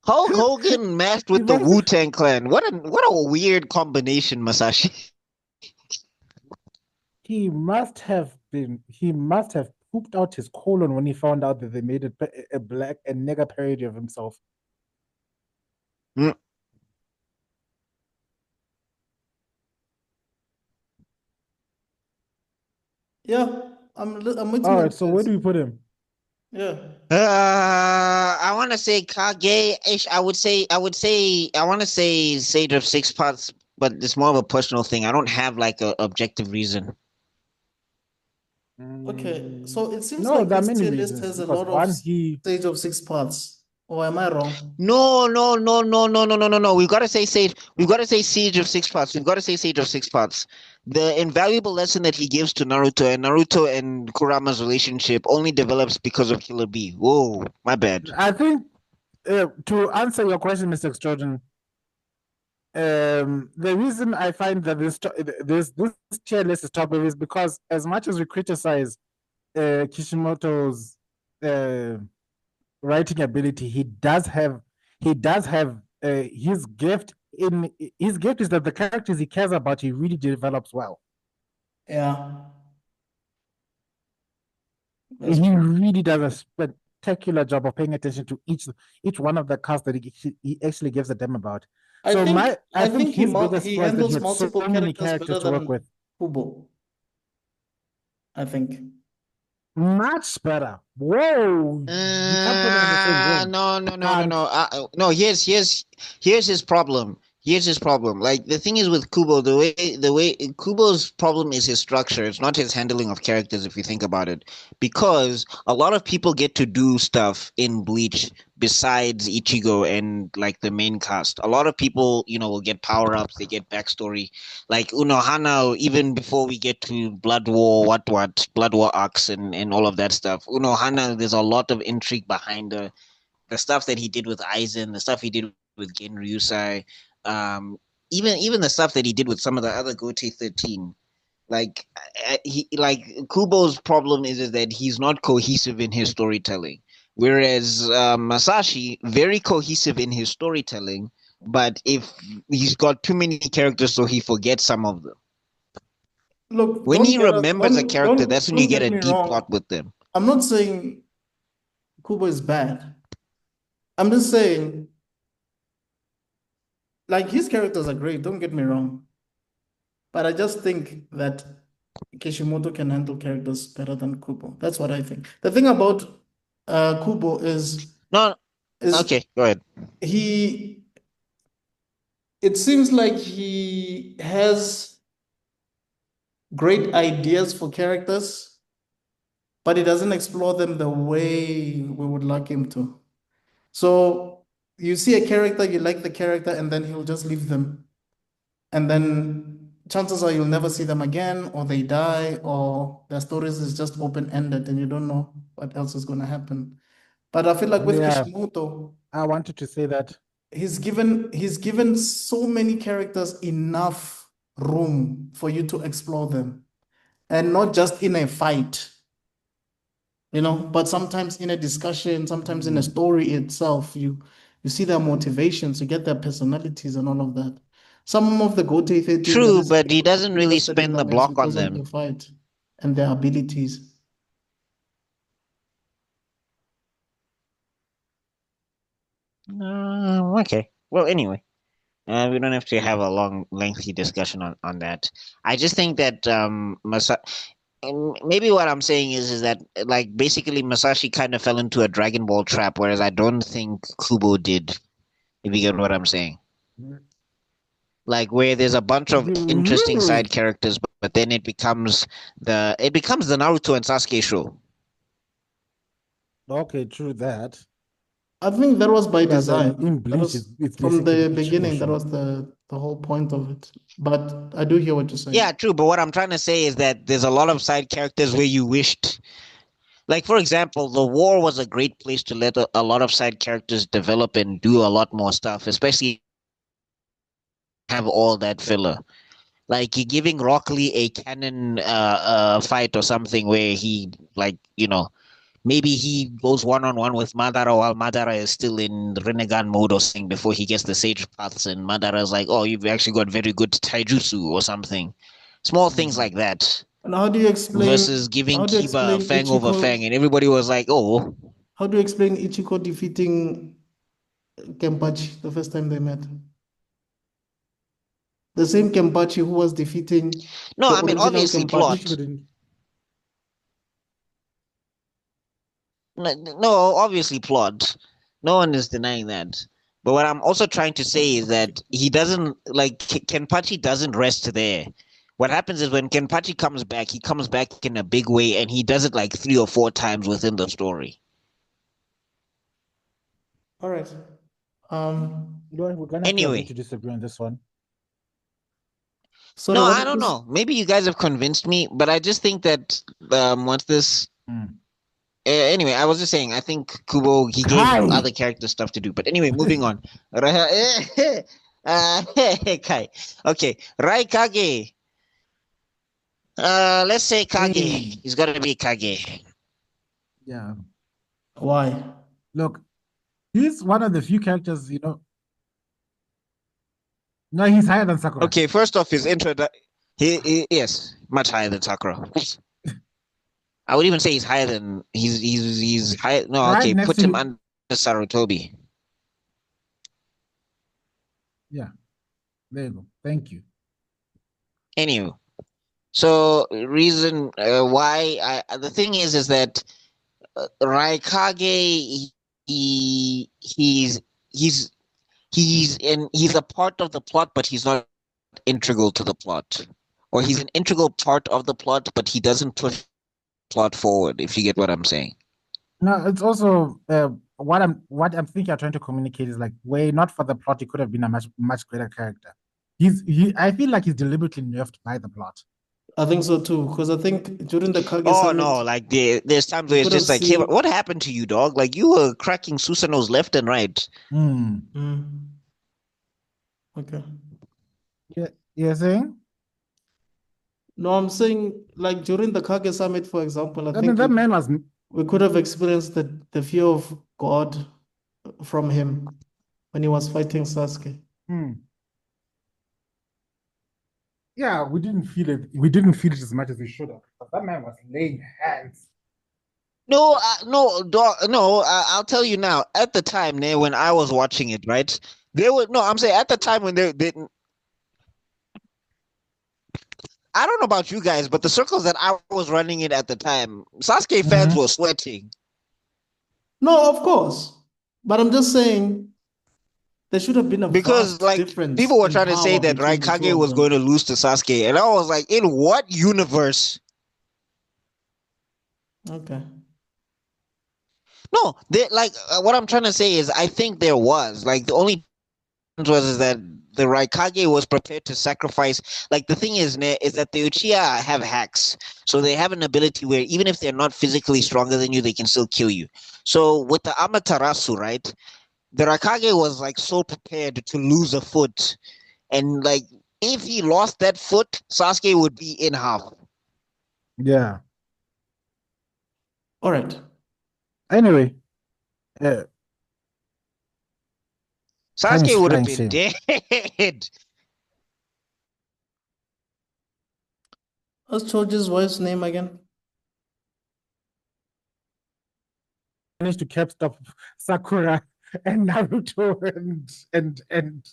Hulk Hogan matched with the Wu-Tang Clan. What a weird combination, Masashi. He must have pooped out his colon when he found out that they made a black and nigger parody of himself. Yeah, I'm with All you. right, so where do we put him? Yeah. I want to say Kage-ish. I want to say Sage of Six Paths, but it's more of a personal thing. I don't have like an objective reason. Okay, so it seems No, like there are this many tier list reasons. has a Because lot of Sage of Six Paths. Or am I wrong? No. We gotta say Sage. We gotta say Siege of Six Paths. We've gotta say Sage of Six Paths. The invaluable lesson that he gives to Naruto and Kurama's relationship only develops because of Killer Bee. Whoa, my bad. I think to answer your question, Mr. Extraordinary, the reason I find that this tier list is top is because as much as we criticize Kishimoto's writing ability, he does have his gift is that the characters he cares about he really develops well. Yeah. He really does a spectacular job of paying attention to each one of the cast that he actually gives a damn about. I think his biggest he flaw is that handles he had multiple so many characters characters better to work than with. Kubo. I think. Much better. Whoa! You can't put them in the same room. No. Here's his problem. Here's his problem. Like the thing is with Kubo, the way Kubo's problem is his structure. It's not his handling of characters, if you think about it. Because a lot of people get to do stuff in Bleach besides Ichigo and like the main cast. A lot of people, will get power-ups, they get backstory. Like Unohana, even before we get to Blood War, Blood War arcs and all of that stuff. Unohana, there's a lot of intrigue behind the stuff that he did with Aizen, the stuff he did with Gen Ryusai, even the stuff that he did with some of the other Gote 13. Like Kubo's problem is that he's not cohesive in his storytelling, whereas Masashi very cohesive in his storytelling, but if he's got too many characters, so he forgets some of them. Look, when he remembers a character, that's when you get a deep plot with them. I'm not saying Kubo is bad. I'm just saying like his characters are great, don't get me wrong. But I just think that Kishimoto can handle characters better than Kubo. That's what I think. The thing about Kubo No, is okay, go ahead. it seems like he has great ideas for characters, but he doesn't explore them the way we would like him to. So you see a character, you like the character, and then he'll just leave them. And then chances are you'll never see them again, or they die, or their stories is just open-ended and you don't know what else is going to happen. But I feel like with Yeah. Kishimoto, I wanted to say that. he's given so many characters enough room for you to explore them, and not just in a fight, but sometimes in a discussion, sometimes in a story itself, you see their motivations, you get their personalities and all of that. Some of the Gote 13 True, but he doesn't really spend the block on because of them. the fight and their abilities. Okay. Well, anyway, we don't have to have a long, lengthy discussion on that. I just think that and maybe what I'm saying is that like basically Masashi kind of fell into a Dragon Ball trap, whereas I don't think Kubo did. If you get what I'm saying. Like where there's a bunch of interesting side characters, but then it becomes the Naruto and Sasuke show. Okay, true that. I think that was by design. In That Bleach, was it's from basically the Ichigo beginning. That show. was the whole point of it. But I do hear what you're saying. Yeah, true. But what I'm trying to say is that there's a lot of side characters where you wished, like for example, the war was a great place to let a lot of side characters develop and do a lot more stuff, especially have all that filler. Like you're giving Rock Lee a canon fight or something where he maybe he goes one-on-one with Madara while Madara is still in Rinnegan mode or something before he gets the Sage Paths, and Madara's like, oh, you've actually got very good taijutsu or something. Small things like that. And how do you explain versus giving Kiba Fang over Ichiko, Fang, and everybody was like, oh. how do you explain Ichiko defeating Kenpachi the first time they met? The same Kenpachi who was defeating No, the I mean, original obviously Kenpachi. plot. No, obviously plot. No one is denying that. But what I'm also trying to say is that he doesn't, like, Kenpachi doesn't rest there. What happens is when Kenpachi comes back, he comes back in a big way, and he does it like 3 or 4 times within the story. All right. We're gonna Anyway. have to disagree on this one. So no, I don't know. Maybe you guys have convinced me, but I just think that once this. Anyway, I was just saying, I think Kubo, he gave other character stuff to do. But anyway, moving on. Kai. Okay, Raikage. Let's say Kage. He's got to be Kage. Yeah. Why? Look, he's one of the few characters, No, he's higher than Sakura. Okay, first off, his intro. Yes, much higher than Sakura. I would even say he's higher than he's high. No, Right okay, next put to him him. under Sarutobi. Yeah, there you go. Thank you. Anyway, so reason why the thing is that Raikage he's a part of the plot, but he's not integral to the plot, or he's an integral part of the plot, but he doesn't push plot forward. If you get what I'm saying. No, it's also what I'm thinking. I'm trying to communicate is like, way not for the plot. He could have been a much greater character. I feel like he's deliberately nerfed by the plot. I think so too, because I think during the Kage Oh Summit, no, like there's times where it's just like, hey, what happened to you, dog? Like you were cracking Susanoo's left and right. Okay. Yeah, you're saying? No, I'm saying like during the Kage Summit, for example, I think that man was. We could have experienced the fear of God from him when he was fighting Sasuke. Yeah, we didn't feel it. We didn't feel it as much as we should have. But that man was laying hands. No, dog. No, I'll tell you now. At the time, when I was watching it, right, They were no. I'm saying at the time when they I don't know about you guys, but the circles that I was running in at the time, Sasuke fans were sweating. No, of course. But I'm just saying there should have been a Because vast like difference people were in trying to say power that between the two Raikage of was going them. to lose to Sasuke, and I was like, in what universe? Okay. No, they like what I'm trying to say is I think there was like the only difference was is that the Raikage was prepared to sacrifice. Like the thing is that the Uchiha have hacks, so they have an ability where even if they're not physically stronger than you, they can still kill you. So with the Amaterasu, right? The Raikage was like so prepared to lose a foot, and like if he lost that foot, Sasuke would be in half. Yeah. All right. Anyway, time is Sasuke would have flying been soon. dead. What's Choji's wife's name again? Managed to catch up Sakura and Naruto and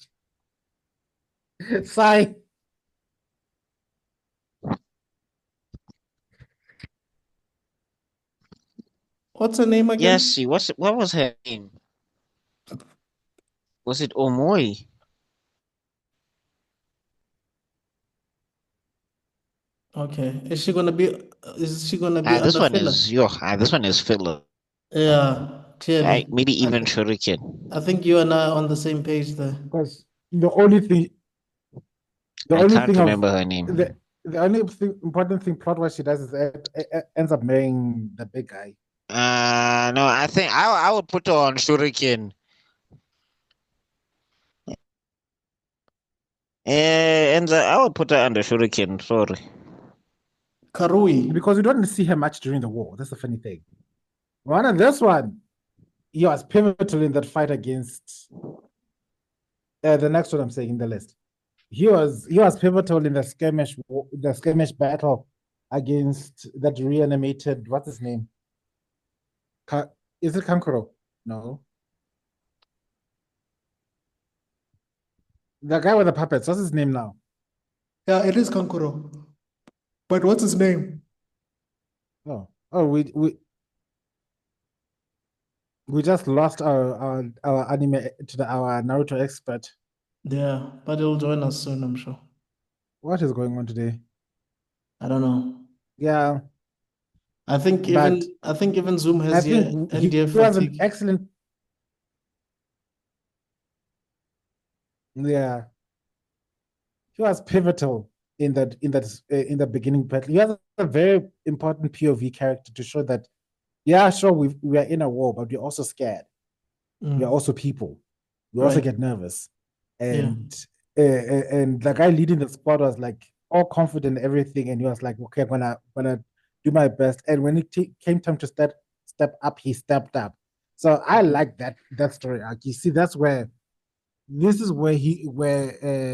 Sai. What's her name Yes, again? she what was her name? Was it Omoi? Okay. Is she gonna be This under one filler? is this one is filler. Yeah, clearly. Maybe I even th Shuriken. I think you and I are on the same page there. Because the I only can't thing of remember her name. the only important thing plot wise she does is ends up marrying the big guy. No, I think I would put her on Shuriken. And I would put her under Shuriken. Sorry. Karui. Because we don't see her much during the war. That's the funny thing. One and this one, he was pivotal in that fight against the next one I'm saying in the list. He was pivotal in the skirmish battle against that reanimated, what's his name? Is it Kankuro? No. The guy with the puppets, what's his name now? Yeah, it is Kankuro. But what's his name? Oh, we just lost our anime to our Naruto expert. Yeah, but he'll join us soon, I'm sure. What is going on today? I don't know. Yeah, I think but even Zoom I has think he NDA was an fatigue. excellent. Yeah, he was pivotal in the beginning battle. He has a very important POV character to show that yeah, sure we are in a war, but we're also scared. We are also people. We also Right. get nervous, Yeah. and the guy leading the squad was like all confident in everything, and he was like, okay, I'm gonna do my best. And when it came time to step up, he stepped up. So I like that story arc. You see, this is where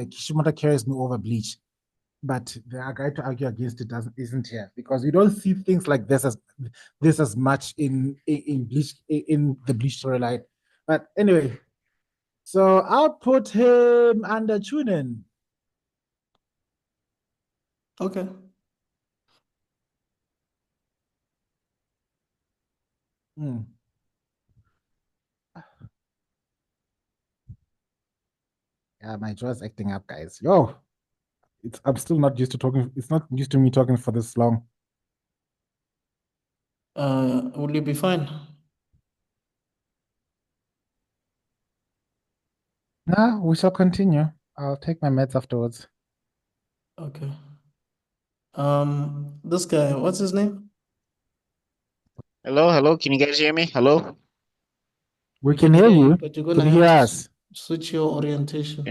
Kishimoto carries me over Bleach. But the guy to argue against it isn't here because you don't see things like this as much in Bleach in the Bleach storyline. But anyway, so I'll put him under Chunin. Okay. Hmm. Yeah, my jaw's acting up, guys. Yo, I'm still not used to talking. It's not used to me talking for this long. Will you be fine? Nah, we shall continue. I'll take my meds afterwards. Okay. This guy, what's his name? Hello. Can you guys hear me? Hello. We Can can hear hear you, you. but you're Can gonna you have hear to us? switch your Yeah. orientation.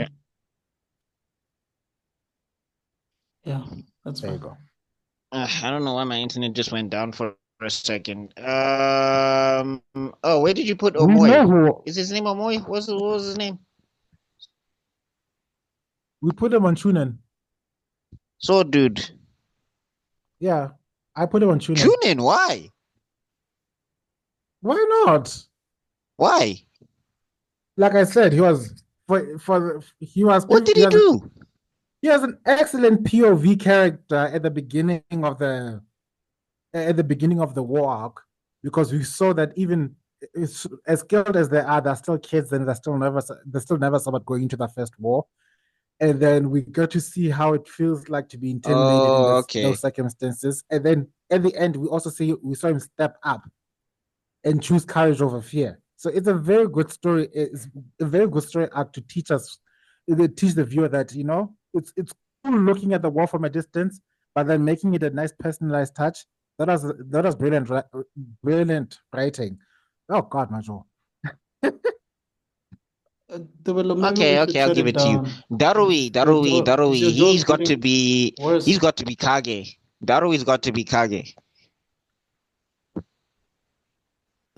Yeah, that's There you fine. go. I don't know why my internet just went down for a second. Oh, where did you put We know Omoi? who Is his name Omoi? What was his name? we put him on Chunin. So, dude. Yeah, I put him on Chunin. Chunin, why? Why not? Why? Like I said, he was he was What did he do? he has an excellent POV character at the beginning of the war arc, because we saw that even as skilled as they are, they're still kids and they're still never about going into the first war. And then we got to see how it feels like to be intimidated in Oh, those okay. circumstances. And then at the end, we saw him step up and choose courage over fear. So it's a very good story. It's a very good story arc to teach the viewer that it's cool looking at the war from a distance, but then making it a nice personalized touch. That was brilliant writing. Oh God, Majo. Maybe we Okay, should okay, I'll shut give it it to you. down. Is Darui. your jaw getting He's worse? got to be Kage. Darui's got to be Kage.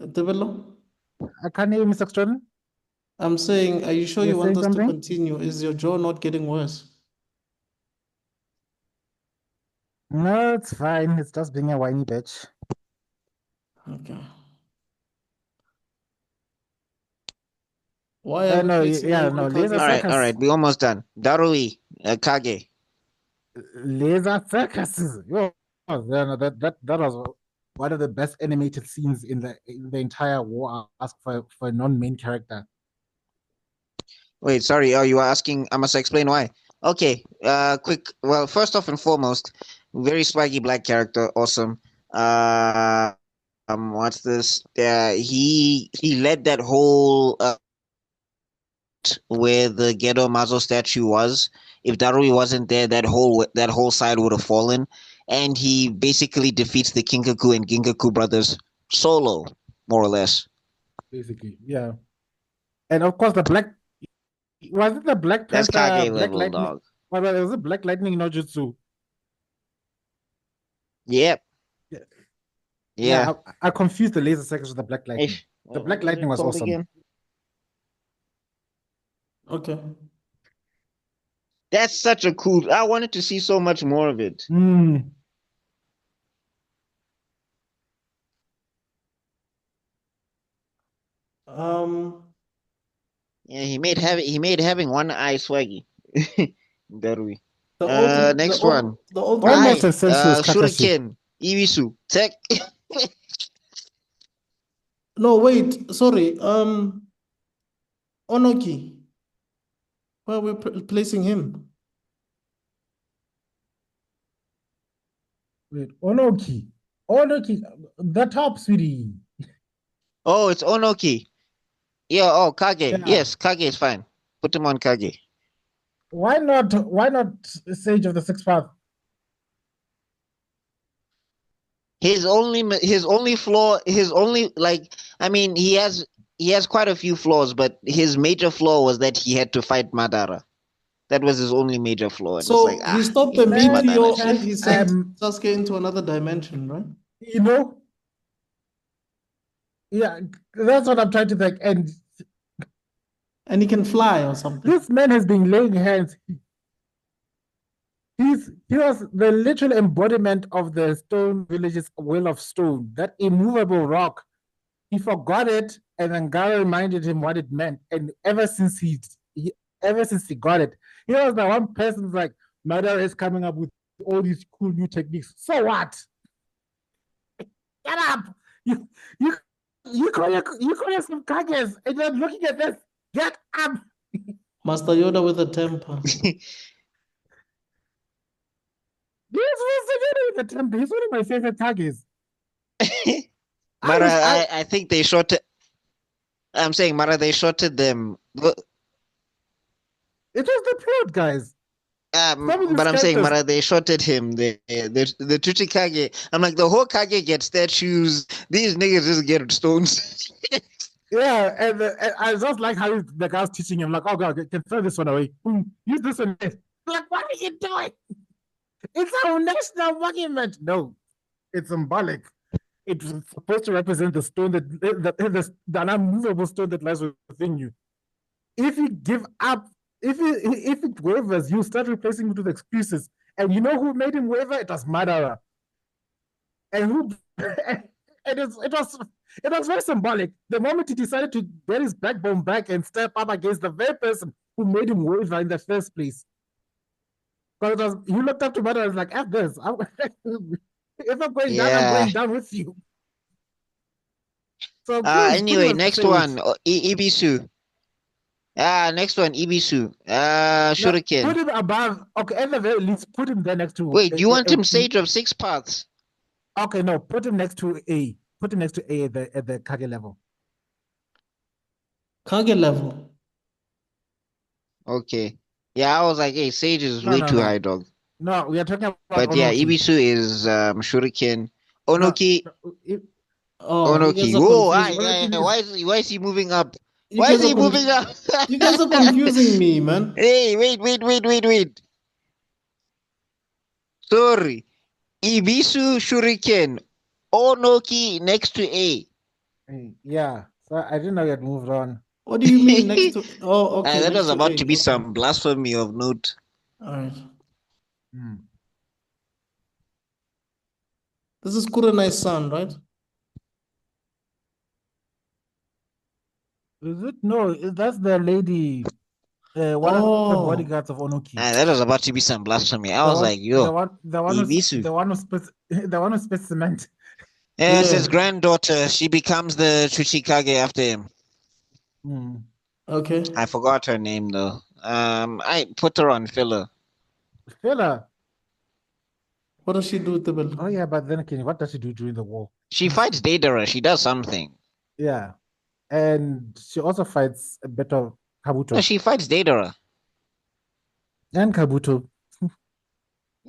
Develo? I can't hear you, Mr. Extraordin. I'm saying, are you sure You're you want saying us to something? continue? Is your jaw not getting worse? No, it's fine. It's just being a whiny bitch. Okay. Why are we No, placing yeah, him no, on Laser Kage's All side? right, Circus. we almost done. Darui, Kage. Laser circuses. Yo, no, that was one of the best animated scenes in the entire war. Ask for a non-main character. Wait, sorry. Oh, you were asking. I must explain why. Okay. Quick. Well, first off and foremost, very swaggy black character. Awesome. What's this? He led that whole where the Ghetto Mazo statue was. If Darui wasn't there, that whole side would have fallen. And he basically defeats the Kinkaku and Ginkaku brothers solo, more or less. Basically, yeah. And of course, was it the Black That's Panther, Kage Black level, Lightning? dog. Was it Black Lightning no Jutsu? Yep. Yeah, Yeah. yeah. I confused the laser circus with the Black Lightning. Ish. The What Black was Lightning it was called awesome. again? Okay. That's such a cool. I wanted to see so much more of it. Mm. Um, Yeah, he made having one eye swaggy. Darui. the Next one. old man Almost was, Hi, as sensual as Kakashi. Shuriken, Iwisu, Tech. no, wait, sorry. Onoki. Where are we placing him? Wait, Onoki. Onoki, the top, sweetie. Oh, it's Onoki. Yeah. Oh, Kage. Yeah. Yes, Kage is fine. Put him on Kage. Why not? Why not Sage of the Sixth Path? His only flaw, his only like. I mean, he has quite a few flaws, but his major flaw was that he had to fight Madara. That was his only major flaw, and it's like, So he stopped the he beats Man, Madara meteor shit. and can he sent Sasuke into another dimension, right? you know? Yeah, that's what I'm trying to think. And And he can fly or something. this man has been laying hands. He was the literal embodiment of the Stone Village's will of stone, that immovable rock. He forgot it, and then Gara reminded him what it meant. And ever since he got it, he was the one person who's like, Madara is coming up with all these cool new techniques. So what? Get up! You you you call yourself Kages, and you're looking at this. Get up! Master Yoda with a temper. This was the temple. He's one of my favorite Kages. Mara, I think they shorted. I'm saying Mara, they shorted them. It was the plot, guys. But I'm saying Mara, they shorted him. The Chuchikage. I'm like, the whole Kage gets statues. These niggas just get stones. Yeah, and I just like how the guy's teaching him, like, oh god, can throw this one away. Use this one. Like, what are you doing? It's our national monument. No, it's symbolic. It's supposed to represent the stone the unmovable stone that lies within you. If you give up, if it wavers, you start replacing it with excuses. And you know who made him waver? It was Madara. And who it was very symbolic. The moment he decided to get his backbone back and step up against the very person who made him waver in the first place. Because he looked up to Madara and was like, F this. If I'm going down, I'm going down with you. So please Anyway, next Sage. one, Ibisu. Next one, Ibisu. Shuriken. Put him above. Okay, at the very least, put him there next to. Wait, you want him Sage of Six Paths? Okay, no, put him next to A. Put him next to A at the Kage level. Kage level. Okay. Yeah, I was like, hey, Sage is way too high, dog. No, we are talking about But Onoki. yeah, Ibisu is Shuriken. Onoki. Oh, Onoki. Whoa, why is he moving up? Why is he moving up? You guys are confusing me, man. Hey, wait. Sorry. Ibisu Shuriken. Onoki next to A. Yeah. So I didn't know you had moved on. What do you mean next to? Oh, okay. That was about A. to be some blasphemy of note. All right. Hmm. This is Kurenai's son, right? Is it? No, that's the lady. One of the bodyguards of Onoki. That was about to be some blasphemy. I was like, yo, the one who spit cement. Yeah, it's his granddaughter. She becomes the Chuchikage after him. Okay. I forgot her name though. I put her on filler. Filler. What does she do with the bill? Oh yeah, but then again, what does she do during the war? She fights Deidara. She does something. Yeah, and she also fights a bit of Kabuto. No, she fights Deidara. And Kabuto.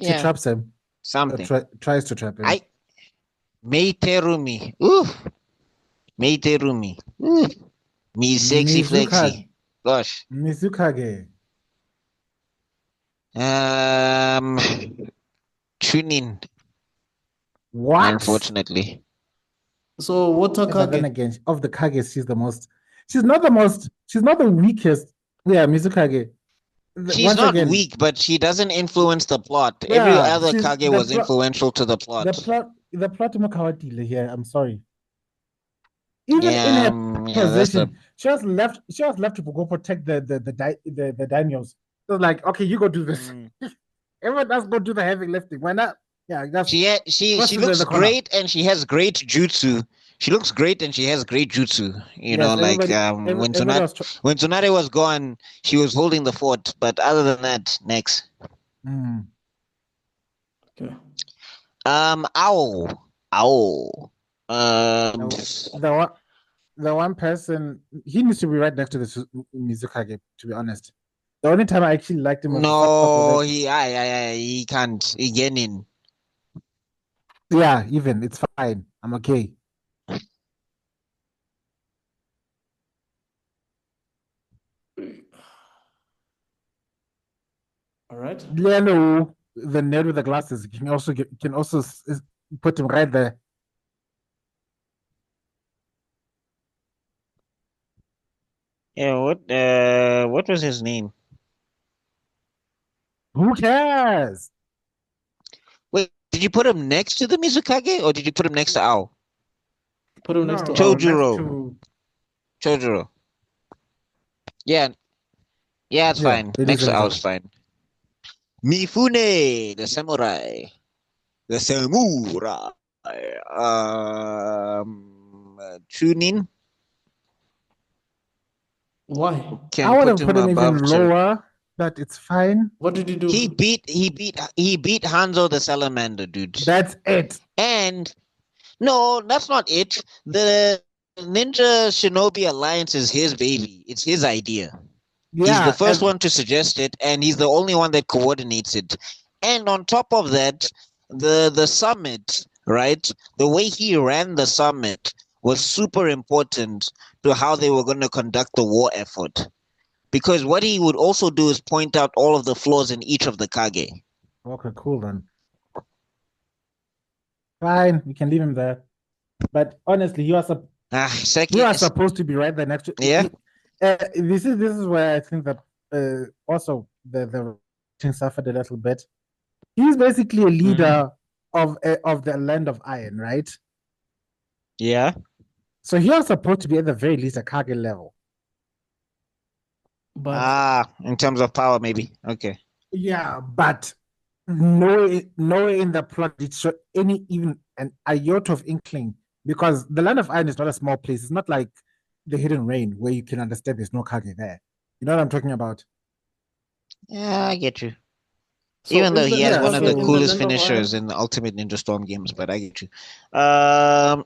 She traps him. Something. Tries to trap him. Meiterumi. Ooh. Meiterumi. Ooh. Me sexy flexy. Gosh. Mizukage. Chunin. What? Unfortunately. So Water Kage. Then again, of the Kages, she's the most. She's not the weakest. Yeah, Mizukage. She's not weak, but she doesn't influence the plot. Yeah, every other Kage was influential to the plot. The plot Mukawatile here. I'm sorry. Even in her position, she was left to go protect the daimyos. So like, okay, you go do this. Everyone else go do the heavy lifting. Why not? Yeah, that's she looks great and she has great jutsu. She looks great and she has great jutsu. You know, like when Tsunade was gone, she was holding the fort. But other than that, next. Okay. The one person, he needs to be right next to the Mizukage, to be honest. The only time I actually liked him was he can't. He get in. Yeah, even it's fine. I'm okay. All right. Leno, the nerd with the glasses, can also put him right there. Yeah, what was his name? Who cares? Wait, did you put him next to the Mizukage or did you put him next to Ao? Put him next to Chojuro. Chojuro. Yeah, it's fine. Next to Ao is fine. Mifune, the samurai. Chunin. Why? I would have put him even lower, but it's fine. What did he do? He beat Hanzo the Salamander, dude. That's it. And no, that's not it. The Ninja Shinobi Alliance is his baby. It's his idea. Yeah, he's the first one to suggest it, and he's the only one that coordinates it. And on top of that, the summit, right? The way he ran the summit was super important to how they were going to conduct the war effort. Because what he would also do is point out all of the flaws in each of the Kage. Okay, cool then. Fine, we can leave him there. But honestly, you are supposed to be right there next to. Yeah. This is where I think that also the suffered a little bit. He's basically a leader of the Land of Iron, right? Yeah. So he was supposed to be at the very least a Kage level. But in terms of power, maybe. Okay. Yeah, but nowhere in the plot did show any even an iota of inkling because the Land of Iron is not a small place. It's not like the Hidden Rain where you can understand there's no Kage there. You know what I'm talking about? Yeah, I get you. so Even though is he the has Yeah, one of the Hokage in the so coolest Land of finishers Iron? in the Ultimate Ninja Storm games, but I get you. Um,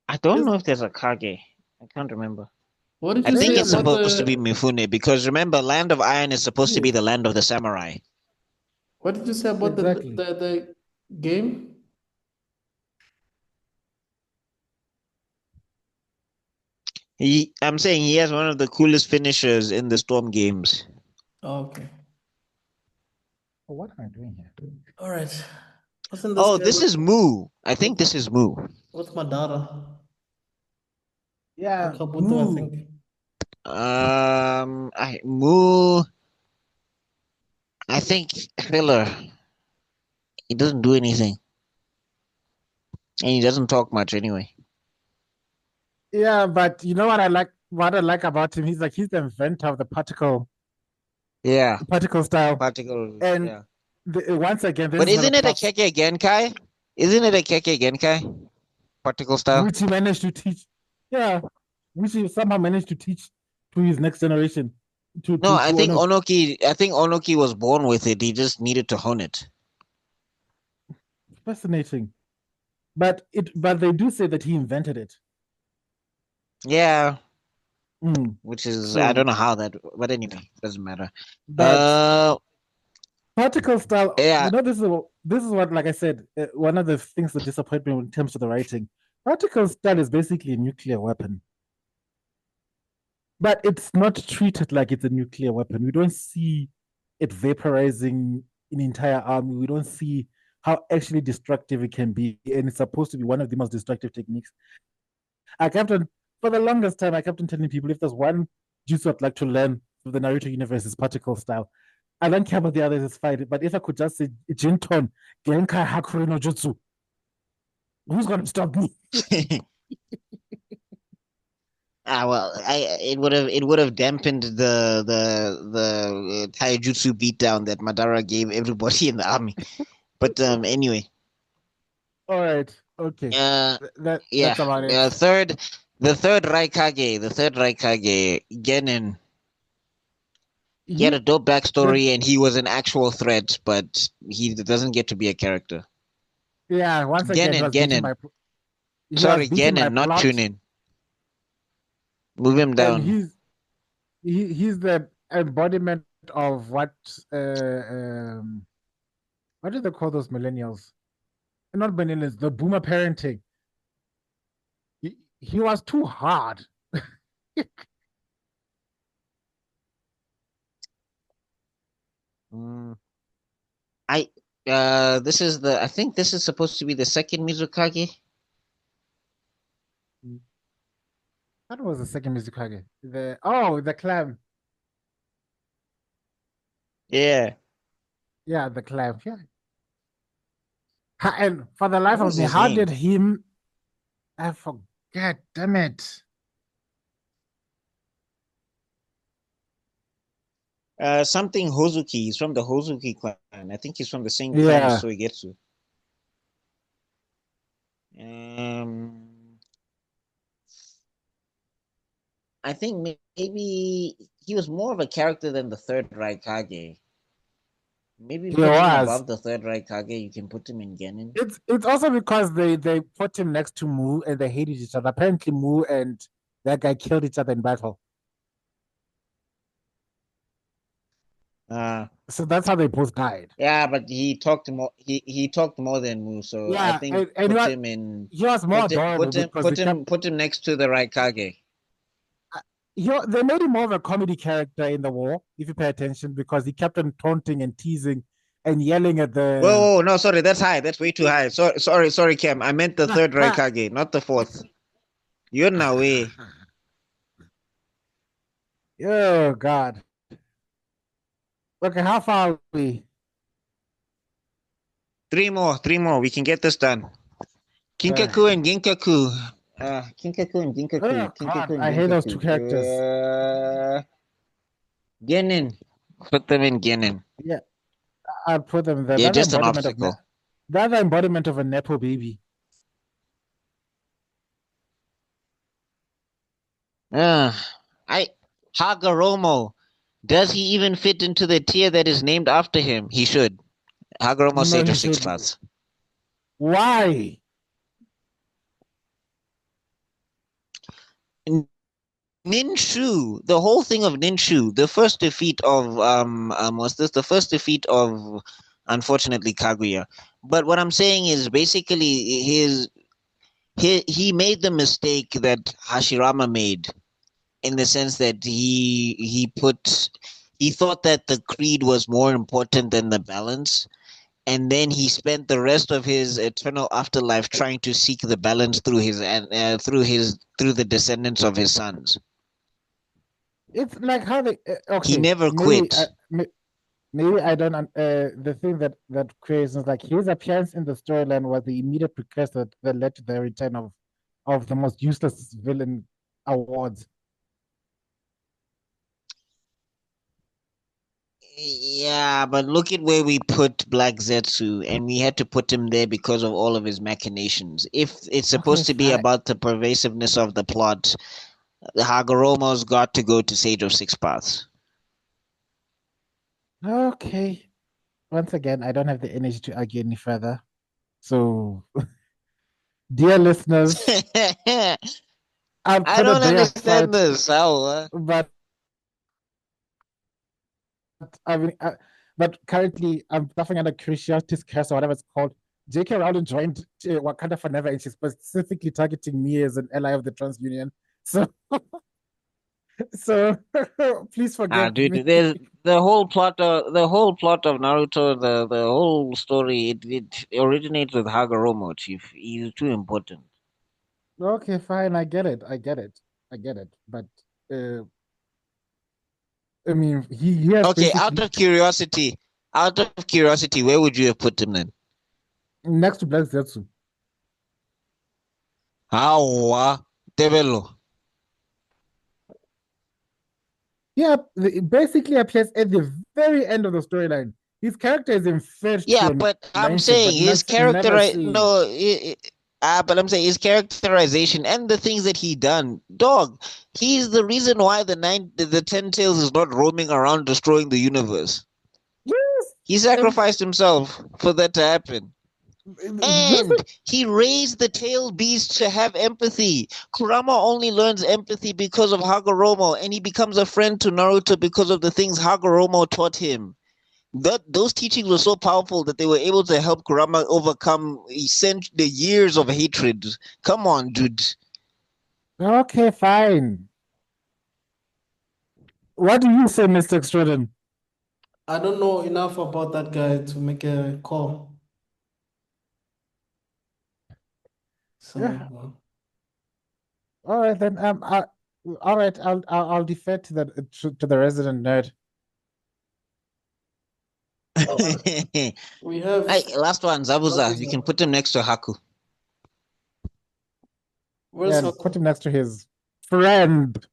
I don't Is know if there's a Kage. I can't remember. what did I you think say maybe it's about supposed to be the Mifune because remember, Land of Iron is supposed to be yes, the land of the samurai. what did you say about exactly. the game? I'm saying he has one of the coolest finishers in the Storm games. Okay. Oh, what am I doing here? All right. Wasn't this Oh, guy this is Mu. I think with this is Mu. Madara or Yeah, Kabuto, I Moo. think. Mu. I think filler. He doesn't do anything, and he doesn't talk much anyway. Yeah, but you know what I like? What I like about him, he's the inventor of the Yeah, particle style, particle. and Yeah, once again, this but is where the isn't it a plots Keke Genkai? Isn't it a Keke Genkai? Particle style. which he managed to teach. Yeah, which he somehow managed to teach to his next generation, to No, to to Ono. I think Onoki was born with it. He just needed to hone it. Fascinating, but they do say that he invented it. Yeah, Mm. which is I So, don't know how that, but anyway, doesn't matter. but Uh, particle style, yeah. this is what, like I said, one of the things that disappoint me in terms of the writing. Particle style is basically a nuclear weapon, but it's not treated like it's a nuclear weapon. We don't see it vaporizing an entire army. We don't see how actually destructive it can be, and it's supposed to be one of the most destructive techniques. I kept on for the longest time. I kept on telling people if there's one jutsu I'd like to learn for the Naruto universe is particle style. I don't care about the others, it's fine. But if I could just say Jinton, Genkai Hakuri no Jutsu, who's gonna stop me? Well, it would have dampened the taijutsu beatdown that Madara gave everybody in the army. But anyway, All right, okay. uh, That's yeah, about it. The third Raikage, Genin. He had a He dope the backstory, and he was an actual threat, but he doesn't get to be a character. Yeah, once again Genin. he was Sorry, beaten by Genin, not plot, Chunin. Move him and down. he's the embodiment of what do they call those millennials? Not millennials, the boomer parenting. He was too hard. Mm, I I think this is supposed to be the second Mizukage. That was the second Mizukage. The clam. Yeah. Yeah, the clam. Yeah. And for the life What of was me, his how name? did him I forget, damn it. Something Hozuki. He's from the Hozuki clan. I think he's from the same clan as Yeah. Soigetsu. Um, I think maybe he was more of a character than the third Raikage. Maybe He put him was. above the third Raikage. You can put him in Genin. It's also because they put him next to Mu and they hated each other. Apparently, Mu and that guy killed each other in battle. Uh, So that's how they both died. yeah, but he talked more. He talked more than Mu. So I Yeah, think and put him in. he was more adorable because he kept Put him next to the Raikage. they made him more of a comedy character in the war, if you pay attention, because he kept on taunting and teasing and yelling at the No, sorry, that's high. That's way too high. Sorry, Cam. I meant the third Raikage, not the fourth. You're in a way. Oh God. Okay, how far are we? Three more. We can get this done. All right. Kinkaku and Ginkaku. Kinkaku, Oh God, Kinkaku, I hate those two Kinkaku. characters. Genin. Put them in Genin. Yeah, I'd put them there. They're That's the just an embodiment of obstacle. that's the embodiment of a nepo baby. I Hagoromo. Does he even fit into the tier that is named after him? He should. Hagoromo No, Sage he of Six should. Paths. Why? Ninshu, the whole thing of Ninshu, the first defeat of was this the first defeat of unfortunately Kaguya. But what I'm saying is basically he made the mistake that Hashirama made in the sense that he thought that the creed was more important than the balance, and then he spent the rest of his eternal afterlife trying to seek the balance through through the descendants of his sons. It's like how they He okay, never quit. maybe I don't the thing that creates is like his appearance in the storyline was the immediate precursor that led to the return of the most useless villain awards. Yeah, but look at where we put Black Zetsu, and we had to put him there because of all of his machinations. If it's supposed to be fine. about the pervasiveness of the plot, Hagoromo's got to go to Sage of Six Paths. Okay. Once again, I don't have the energy to argue any further. So, dear listeners, I'll I put a don't day understand aside, this. How? but I mean, but currently I'm suffering under Cruciatus curse or whatever it's called. J.K. Rowling joined Wakanda Forever, and she's specifically targeting me as an ally of the Trans Union. So, so please forgive Dude, me. there's the whole plot of Naruto, the whole story. It originates with Hagoromo, Chief. He's too important. Okay, fine. I get it. I get it. I get it. But uh, I mean, he has Okay, basically out of curiosity, where would you have put him then? next to Black Zetsu. How? Tebelo. Yeah, it basically appears at the very end of the storyline. His character is inferred Yeah, to but I'm mention, but saying his never character, seen. no, but I'm saying his characterization and the things that he done, dog. He's the reason why the Ten Tails is not roaming around destroying the universe. Yes, He sacrificed himself for that to happen. this And he raised the tail beast to have empathy. Kurama only learns empathy because of Hagoromo, and he becomes a friend to Naruto because of the things Hagoromo taught him. Those teachings were so powerful that they were able to help Kurama overcome the years of hatred. Come on, dude. okay, fine. What do you say, Mr. Extraden? I don't know enough about that guy to make a call. So, Yeah. All right then. All right. I'll defer to the resident nerd. we have Hey, last one, Zabuza. You Zabuza. can put him next to Haku. Where's And put Haku? him next to his friend.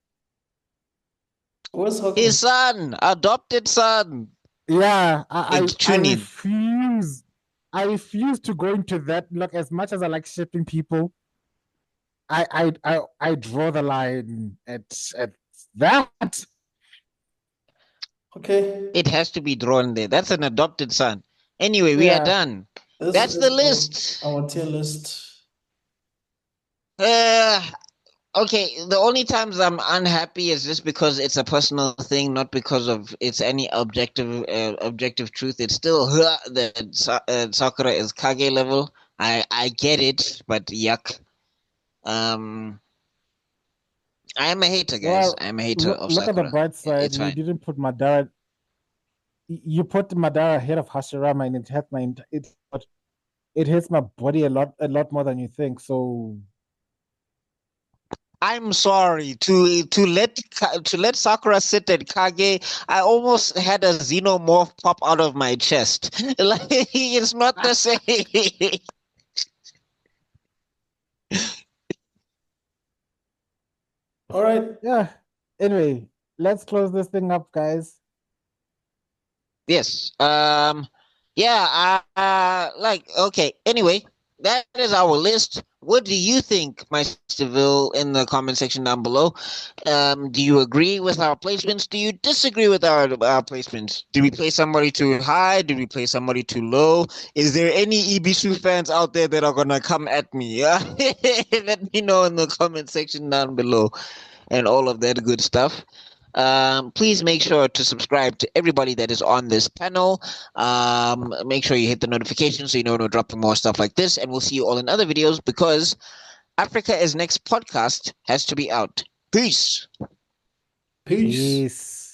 Where's Haku? His son, adopted son. Yeah, I Chunin. refuse. I refuse to go into that. Look, as much as I like shipping people, I draw the line at that. Okay. It has to be drawn there. That's an adopted son. Anyway, we are Yeah. done. This That's is the list. our tier list. Okay, the only times I'm unhappy is just because it's a personal thing, not because of it's any objective truth. It's still that Sakura is Kage level. I get it, but yuck. I am a hater, guys. Well, I am a hater of look at the Sakura. bright side. It's You fine. didn't put Madara. You put Madara ahead of Hashirama, and it hits my body a lot more than you think. So I'm sorry to let Sakura sit at Kage. I almost had a xenomorph pop out of my chest. Like it's not the same. All right. Yeah. Anyway, let's close this thing up, guys. Yes. Yeah. Okay. Anyway, that is our list. What do you think, Meister Ville, in the comment section down below? Do you agree with our placements? Do you disagree with our placements? Do we place somebody too high? Do we place somebody too low? Is there any Ibisu fans out there that are gonna come at me? Let me know in the comment section down below, and all of that good stuff. Please make sure to subscribe to everybody that is on this panel. Make sure you hit the notification so you know when we're dropping more stuff like this. And we'll see you all in other videos because Africa is Next podcast has to be out. Peace. Peace. Peace.